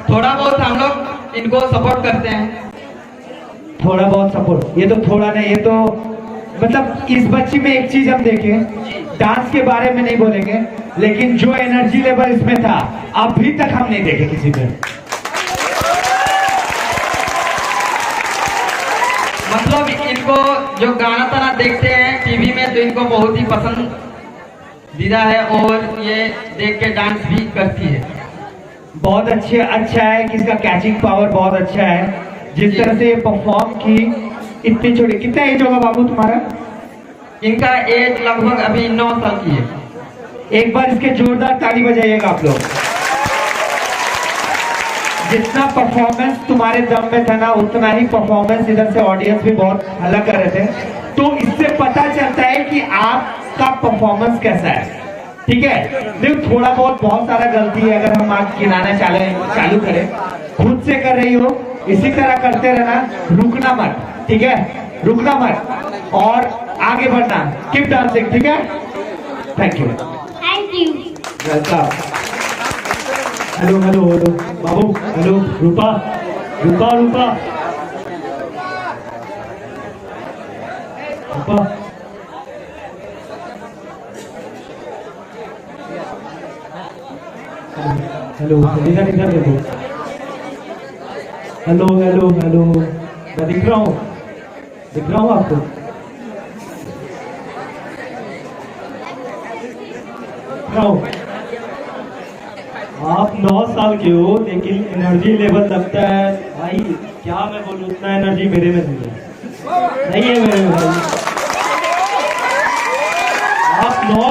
थोड़ा बहुत हम लोग इनको सपोर्ट करते हैं। थोड़ा बहुत सपोर्ट, ये तो थोड़ा नहीं, ये तो मतलब इस बच्ची में एक चीज हम देखें, डांस के बारे में नहीं बोलेंगे, लेकिन जो एनर्जी लेवल इसमें था अभी तक हम नहीं देखे किसी पे। मतलब इनको जो गाना ताना देखते हैं टीवी में तो इनको बहुत ही पसंद दीदा है, और ये देख के डांस भी करती है। बहुत अच्छा है कि इसका कैचिंग पावर बहुत अच्छा है। जिस तरह से परफॉर्म की, इतनी छोटी, कितना एज होगा बाबू तुम्हारा? इनका एज लगभग अभी 9 साल की है। एक बार इसके जोरदार ताली बजाइएगा आप लोग। जितना परफॉर्मेंस तुम्हारे दम में था ना, उतना ही परफॉर्मेंस इधर से ऑडियंस भी बहुत हल्ला कर रहे थे, तो इससे पता चलता है कि आपका परफॉर्मेंस कैसा है। ठीक है, देखो थोड़ा बहुत सारा गलती है, अगर हम आप गिनाना चालू करें, खुद से कर रही हो, इसी तरह करते रहना, रुकना मत, ठीक है, रुकना मत और आगे बढ़ना, कीप डांसिंग, ठीक है। Thank you, thank you. Welcome. Hello hello hello Babu, hello Rupa, Rupa Rupa Rupa, hello, इधर इधर देखो, हेलो हेलो हेलो, मैं दिख रहा हूँ आपको? आप 9 साल के हो, लेकिन एनर्जी लेवल लगता है भाई, क्या मैं बोलूं, उतना एनर्जी मेरे में नहीं है मेरे में भाई। आप 9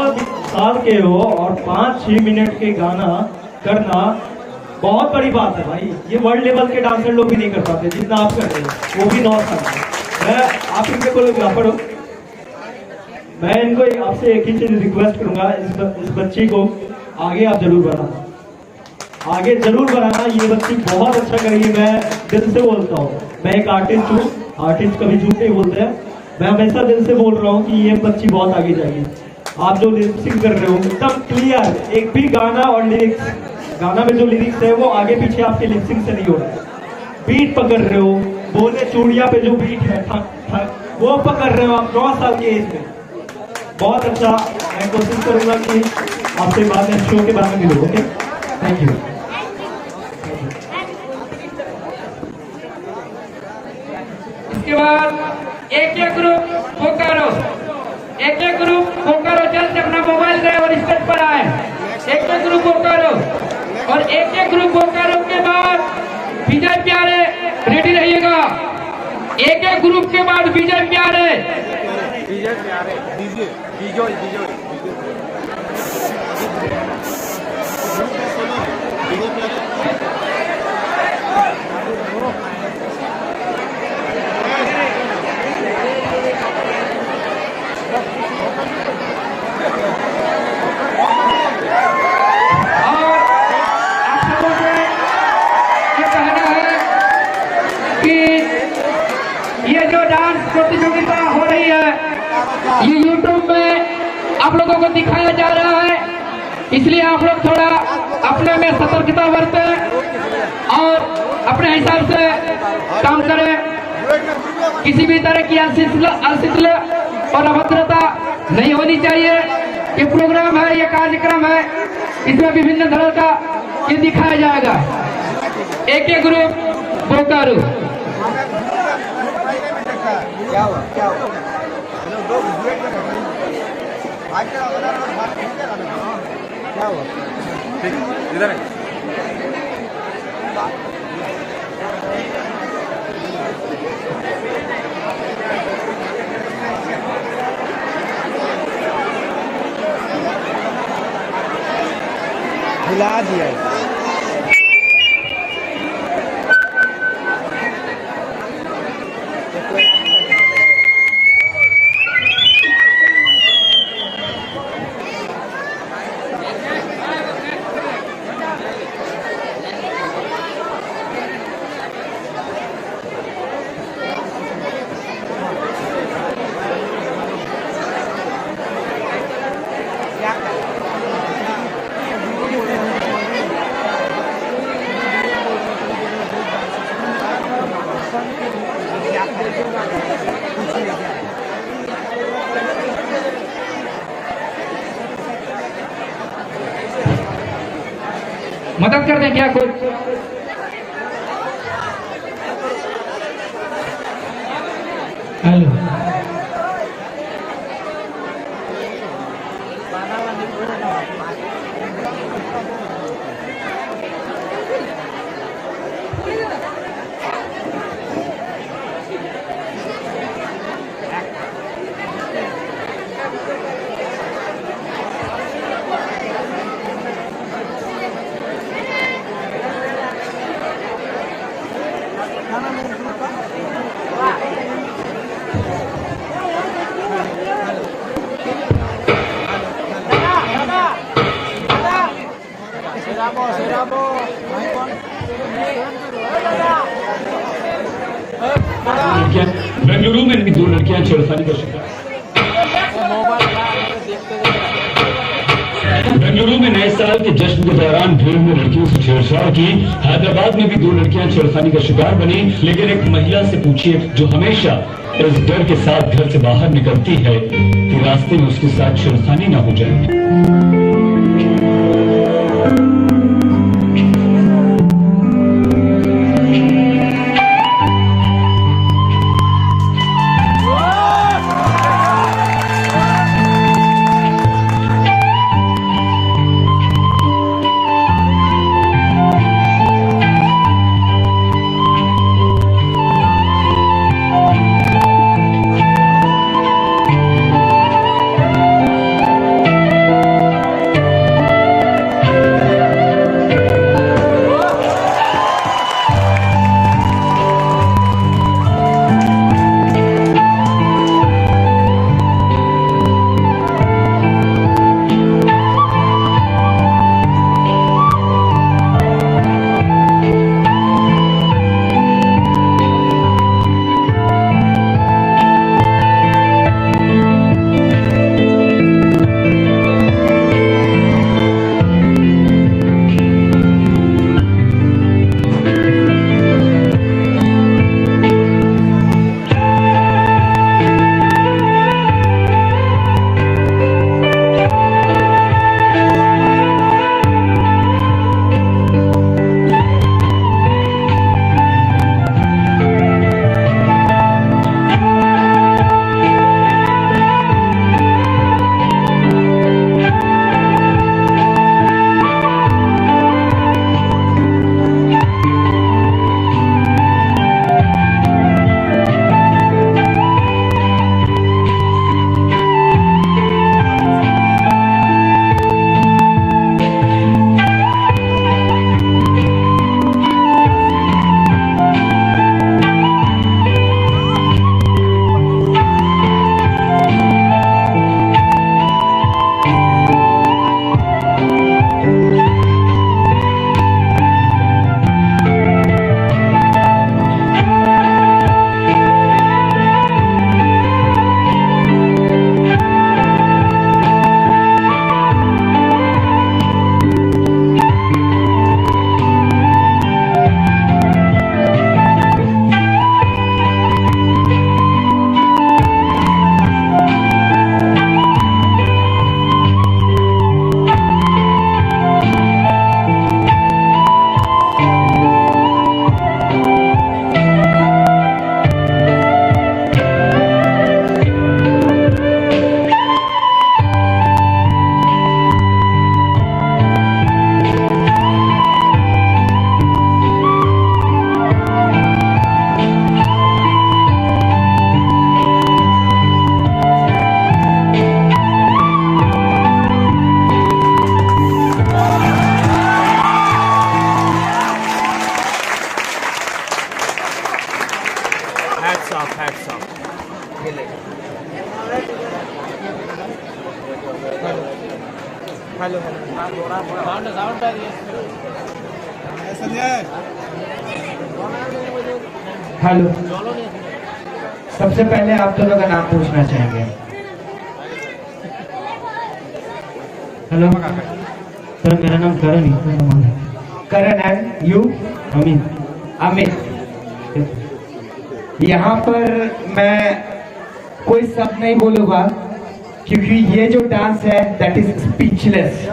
साल के हो और 5-6 मिनट के गाना करना बहुत बड़ी बात है भाई। ये वर्ल्ड लेवल के डांसर लोग भी नहीं कर पाते जितना आप कर रहे हो, वो भी 9 साल। मैं आप इनके कोरियोग्राफर हो, मैं इनको आपसे एक ही चीज रिक्वेस्ट करूंगा, इस बच्ची को आगे आप जरूर बढ़ाना, आगे जरूर बढ़ाना। ये बच्ची बहुत अच्छा करेगी, मैं दिल से बोलता हूँ। मैं एक आर्टिस्ट हूँ, आर्टिस्ट कभी झूठ नहीं बोलते हैं, मैं हमेशा दिल से बोल रहा हूँ कि ये बच्ची बहुत आगे जाएगी। आप जो लिरिक्सिंग कर रहे हो एकदम क्लियर, एक भी गाना और लिरिक्स, गाना में जो लिरिक्स है वो आगे पीछे आपके लिपसिंग से नहीं हो रहा है, बीट पकड़ रहे हो, बोले चूड़िया पे जो बीट है ठक ठक वो पकड़ रहे हो आप 9 साल की एज में। बहुत अच्छा, मैं कोशिश करूंगा कि आपसे बाद में शो के बारे में मिलूं। Okay, thank you. इसके बाद एक ग्रुप बोकारो, एक ग्रुप बोकारो जल्द से अपना मोबाइल दे और स्टेज पर आए। एक ग्रुप बोकारो, और एक ग्रुप बोकारो के बाद विजय प्यारे रेडी रहिएगा। एक ग्रुप के बाद विजय प्यारे, प्रतियोगिता हो रही है, ये YouTube में आप लोगों को दिखाया जा रहा है, इसलिए आप लोग थोड़ा अपने में सतर्कता बरतें और अपने हिसाब से काम करें। किसी भी तरह की अशिष्टता और अभद्रता नहीं होनी चाहिए। ये प्रोग्राम है, ये कार्यक्रम है, इसमें विभिन्न तरह का ये दिखाया जाएगा। एक ग्रुप बोकारो, क्या हुआ क्या हुआ इधर है। हिला दिया। मदद कर दें क्या कुछ? हेलो बेंगलुरु में भी 2 लड़कियां छेड़खानी का शिकार। बेंगलुरु में नए साल के जश्न के दौरान भीड़ में लड़कियों से छेड़छाड़ की। हैदराबाद में भी 2 लड़कियां छेड़खानी का शिकार बनी। लेकिन एक महिला से पूछिए जो हमेशा इस डर के साथ घर से बाहर निकलती है कि रास्ते में उसके साथ छेड़खानी ना हो जाए। हेलो, सबसे पहले आप दोनों का नाम पूछना चाहेंगे। हेलो सर, मेरा नाम करण है। करण एंड यू? अमित। अमित, यहाँ पर मैं कोई शब्द नहीं बोलूंगा क्योंकि ये जो डांस है दैट इज स्पीचलेस।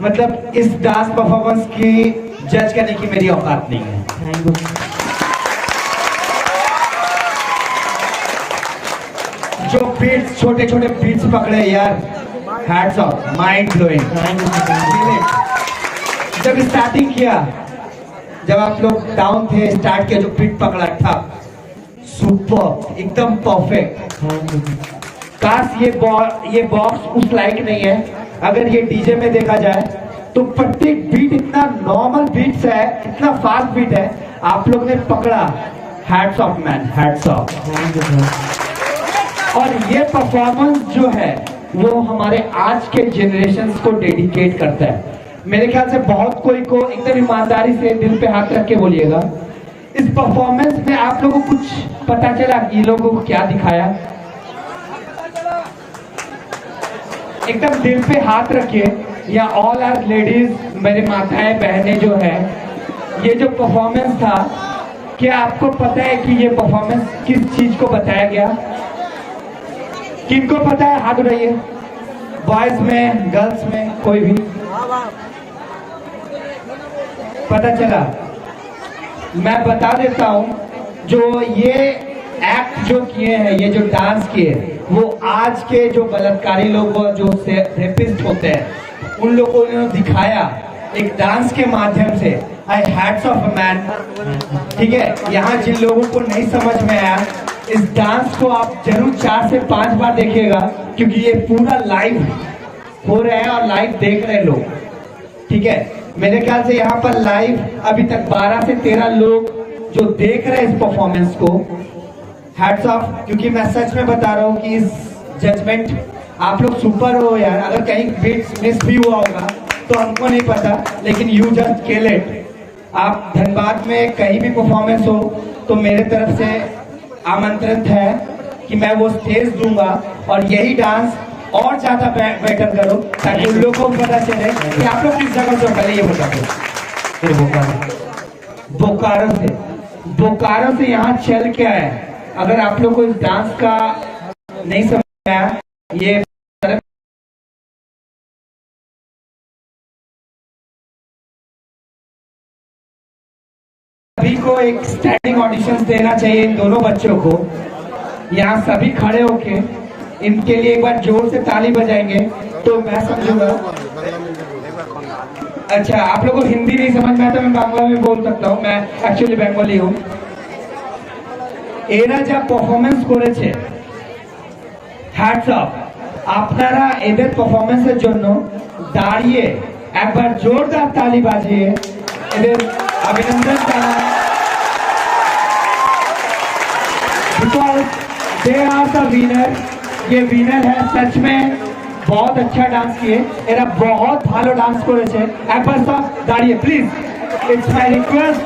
मतलब इस डांस परफॉर्मेंस की जज करने की मेरी औकात नहीं है। Thank you. जो बीट्स, छोटे छोटे बीट्स पकड़े यार, हैट्स ऑफ, माइंड ब्लोइंग। जब स्टार्टिंग किया, जब आप लोग डाउन थे, स्टार्ट किया, जो बीट पकड़ा था, सुपर, एकदम परफेक्ट। काश ये बॉक्स उस लायक नहीं है। अगर ये डीजे में देखा जाए तो प्रत्येक बीट इतना नॉर्मल बीट्स है, इतना फास्ट बीट है, आप लोग ने पकड़ा, hats off man, hats off. और ये परफॉर्मेंस जो है वो हमारे आज के जनरेशन को डेडिकेट करता है। मेरे ख्याल से बहुत कोई को एकदम ईमानदारी से दिल पे हाथ रख के बोलिएगा, इस परफॉर्मेंस में आप लोगों को कुछ पता चला ये लोगों को क्या दिखाया? एकदम दिल पे हाथ रखिए, या ऑल आर लेडीज, मेरे माताएं बहनें जो है, ये जो परफॉर्मेंस था, क्या आपको पता है कि ये परफॉर्मेंस किस चीज को बताया गया? किनको पता है? हाथ उठाइए। बॉयज में, गर्ल्स में, कोई भी पता चला? मैं बता देता हूं, जो ये एक्ट जो किए हैं, ये जो डांस किए, वो आज के जो बलात्कारी लोग, जो रेपिस्ट होते हैं, उन लोगों ने दिखाया एक डांस के माध्यम से। आई हैट्स ऑफ अ मैन। ठीक है, यहाँ जिन लोगों को नहीं समझ में आया, इस डांस को आप जरूर 4 से 5 बार देखिएगा, क्योंकि ये पूरा लाइव हो रहा है और लाइव देख रहे लोग। ठीक है, मेरे ख्याल से यहाँ पर लाइव अभी तक 12 से 13 लोग जो देख रहे हैं इस परफॉर्मेंस को, हैट्स ऑफ। क्योंकि मैं सच में बता रहा हूँ कि इस जजमेंट आप लोग सुपर हो यार। अगर कहीं बीट्स मिस भी हुआ होगा तो हमको नहीं पता, लेकिन यू जस्ट किल इट। आप धनबाद में कहीं भी परफॉर्मेंस हो तो मेरे तरफ से आमंत्रित है कि मैं वो स्टेज दूंगा, और यही डांस और ज्यादा बेटर करो, ताकि उन लोगों को पता चले कि आप लोग किस जगह से। पहले ये बता दो, बोकारो से यहाँ चल के आए। अगर आप लोग को इस डांस का नहीं समझ आया, ये सभी को एक स्टैंडिंग ऑडिशन देना चाहिए इन दोनों बच्चों को। यहाँ सभी खड़े होके इनके लिए एक बार जोर से ताली बजाएंगे तो मैं समझूंगा। अच्छा, आप लोगों को हिंदी नहीं समझ में आता, मैं बांग्ला में बोल सकता हूँ, मैं एक्चुअली बेंगली हूँ। এরা যা পারফরম্যান্স করেছে, হ্যাটস অফ। আপনারা এদের পারফরম্যান্সের জন্য দাঁড়িয়ে একবার জোরদার তালি বাজিয়ে এদের অভিনন্দন জানান। Because they are the winner. ये विनर है, सच में बहुत अच्छा डांस किए, এরা बहुत ভালো ডান্স করেছে। একবার সব দাঁড়িয়ে প্লিজ, ইটস মাই রিকোয়েস্ট,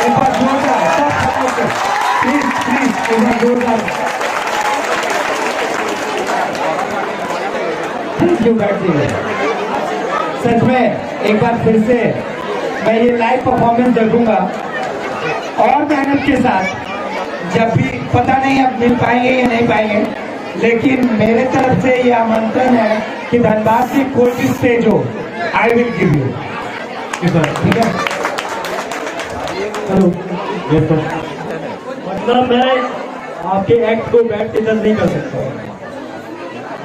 একবার জোরদার সব সকলকে प्लीज प्लीज एक बार जोरदार। थैंक यू बैठिए। सच में एक बार फिर से मैं ये लाइव परफॉर्मेंस देखूंगा और मेहनत के साथ। जब भी पता नहीं अब मिल पाएंगे या नहीं पाएंगे, लेकिन मेरे तरफ से ये आमंत्रण है कि धनबाद की कोई भी स्टेज हो, आई विल गिव यू। ठीक है, हेलो। मतलब मैं आपके एक्ट को बैठ के जज नहीं कर सकता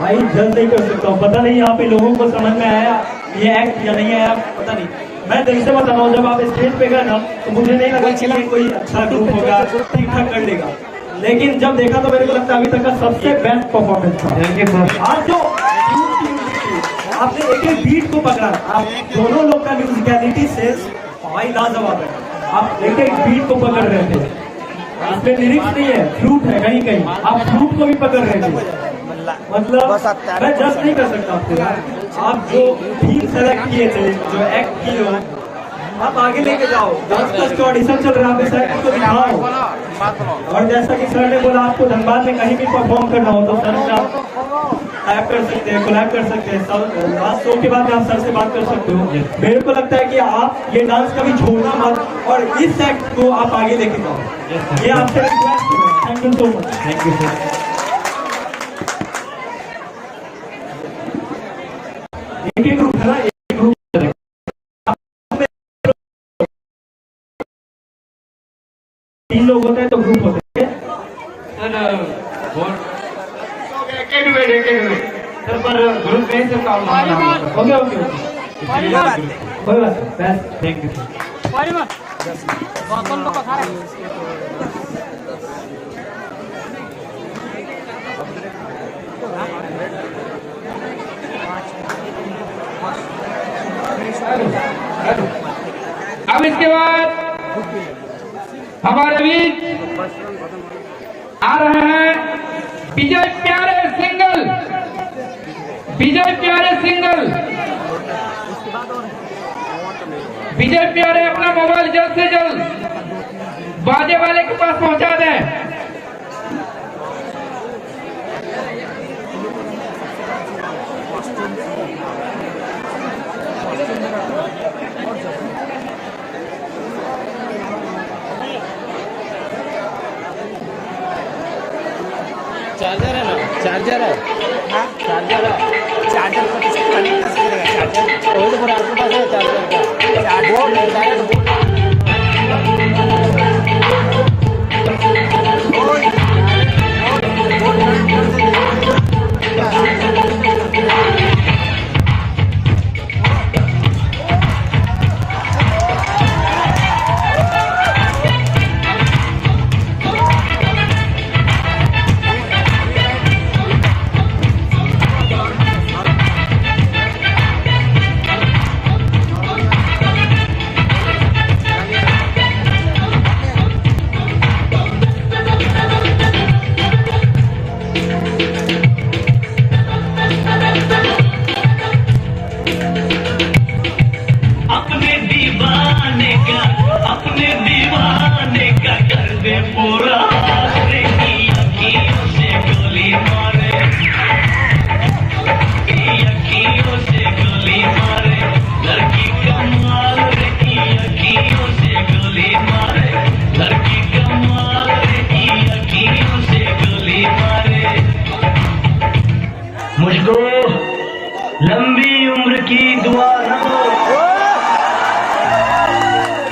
भाई, जज नहीं कर सकता हूँ। पता नहीं यहाँ पे लोगों को समझ में आया ये एक्ट या नहीं आया, पता नहीं। मैं दिल से बता रहा हूँ, जब आप स्टेज पे गए ना तो मुझे नहीं लगा कि ये कोई अच्छा ग्रुप होगा, ठीक ठाक कर लेगा। लेकिन जब देखा तो मेरे को लगता है अभी तक का सबसे बेस्ट परफॉर्मेंस था। आज जो आपने एक एक बीट को पकड़ा, आप दोनों लोग का म्यूजिकलिटी से भाई लाजवाब है। आप एक एक बीट को पकड़ रहे थे, इसमें लिरिक्स नहीं है, फ्लूट है कहीं कहीं, आप फ्लूट को भी पकड़ रहे थे। मतलब मैं जज नहीं कर सकता आपको। आप जो थीम सेलेक्ट किए थे, जो एक्ट किए हो, आप आगे लेके जाओ। डांस का ऑडिशन चल रहा है, सर को दिखाओ। और जैसा कि सर ने बोला आपको धनबाद में कहीं भी परफॉर्म करना हो तो सर से आप टाइप कर सकते हैं, कोलैब कर सकते हैं। लास्ट शो के बाद आप सर से बात कर सकते हो। मेरे को लगता है कि आप ये डांस कभी छोड़ना मत और इस एक्ट को आप आगे लेके जाओ। ये आपसे रिक्वेस्ट है। Thank you so much. Thank you sir. एक ग्रुप है ना, एक ग्रुप तीन लोग होते हैं तो ग्रुप होते हैं सर, पर ग्रुप में से काम ओके ओके कोई बात नहीं। थैंक यू अब इसके बाद हमारे बीच आ रहे हैं विजय प्यारे सिंगल। विजय प्यारे सिंगल, विजय प्यारे अपना मोबाइल जल्द से जल्द बाजे वाले के पास पहुंचा दें। चार्जर है ना, चार्जर है, चार्जर है, चार्जर को किसी कनेक्ट कर सकेगा। चार्जर वही तो पूरा आपके पास है चार्जर का, चार्जर डायरेक्ट मुझको लंबी उम्र की दुआ न दो,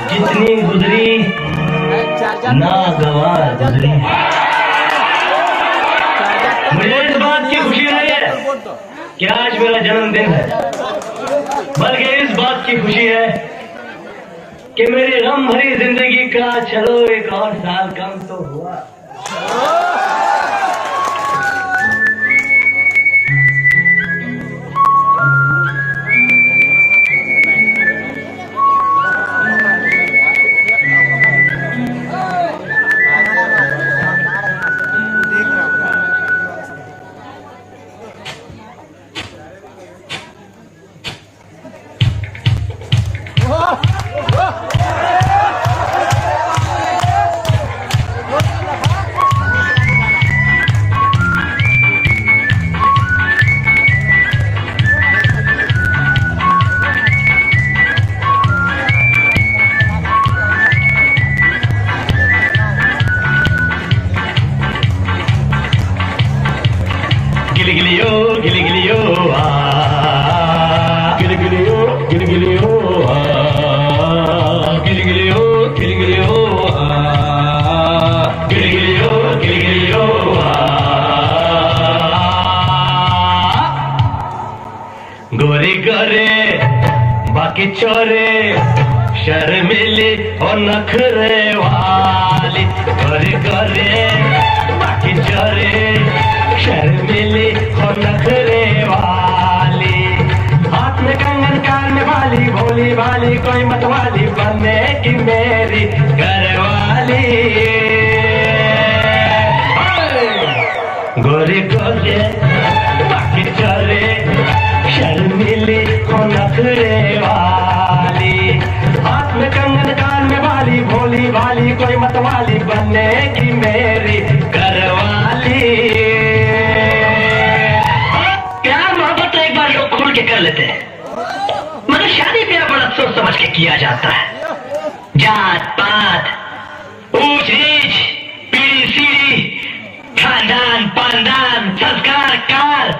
जितनी गुजरी नागवार गुजरी। मुझे इस बात की खुशी नहीं है कि आज मेरा जन्मदिन है, बल्कि इस बात की खुशी है कि मेरी गम भरी जिंदगी का चलो एक और साल कम तो हुआ। गोरी गोरे बाकी चोरे शर्मिली और नखरे वाली, गोरी गोरे बाकी चोरे शर्मिली और नखरे वाली, हाथ में कंगन कान में वाली, भोली भाली कोई मतवाली बनने की मेरी घरवाली। गोरी गोरे बाकी चोरे शर्मिली और नखरे वाली, हाथ में किया जाता है। जात पात, ऊंच नीच, पीढ़ी सीढ़ी, खानदान पानदान, संस्कार काल,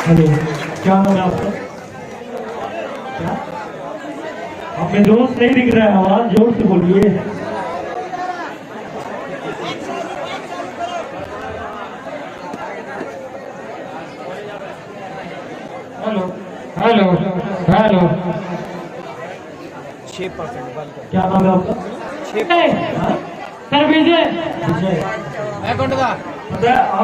हेलो, क्या नाम है आपका? क्या आप में जोश नहीं दिख रहा है, आवाज जोर से बोलिए। हेलो हेलो हेलो 6% क्या नाम है आपका? सर विजय विजय। अकाउंट का पता है आप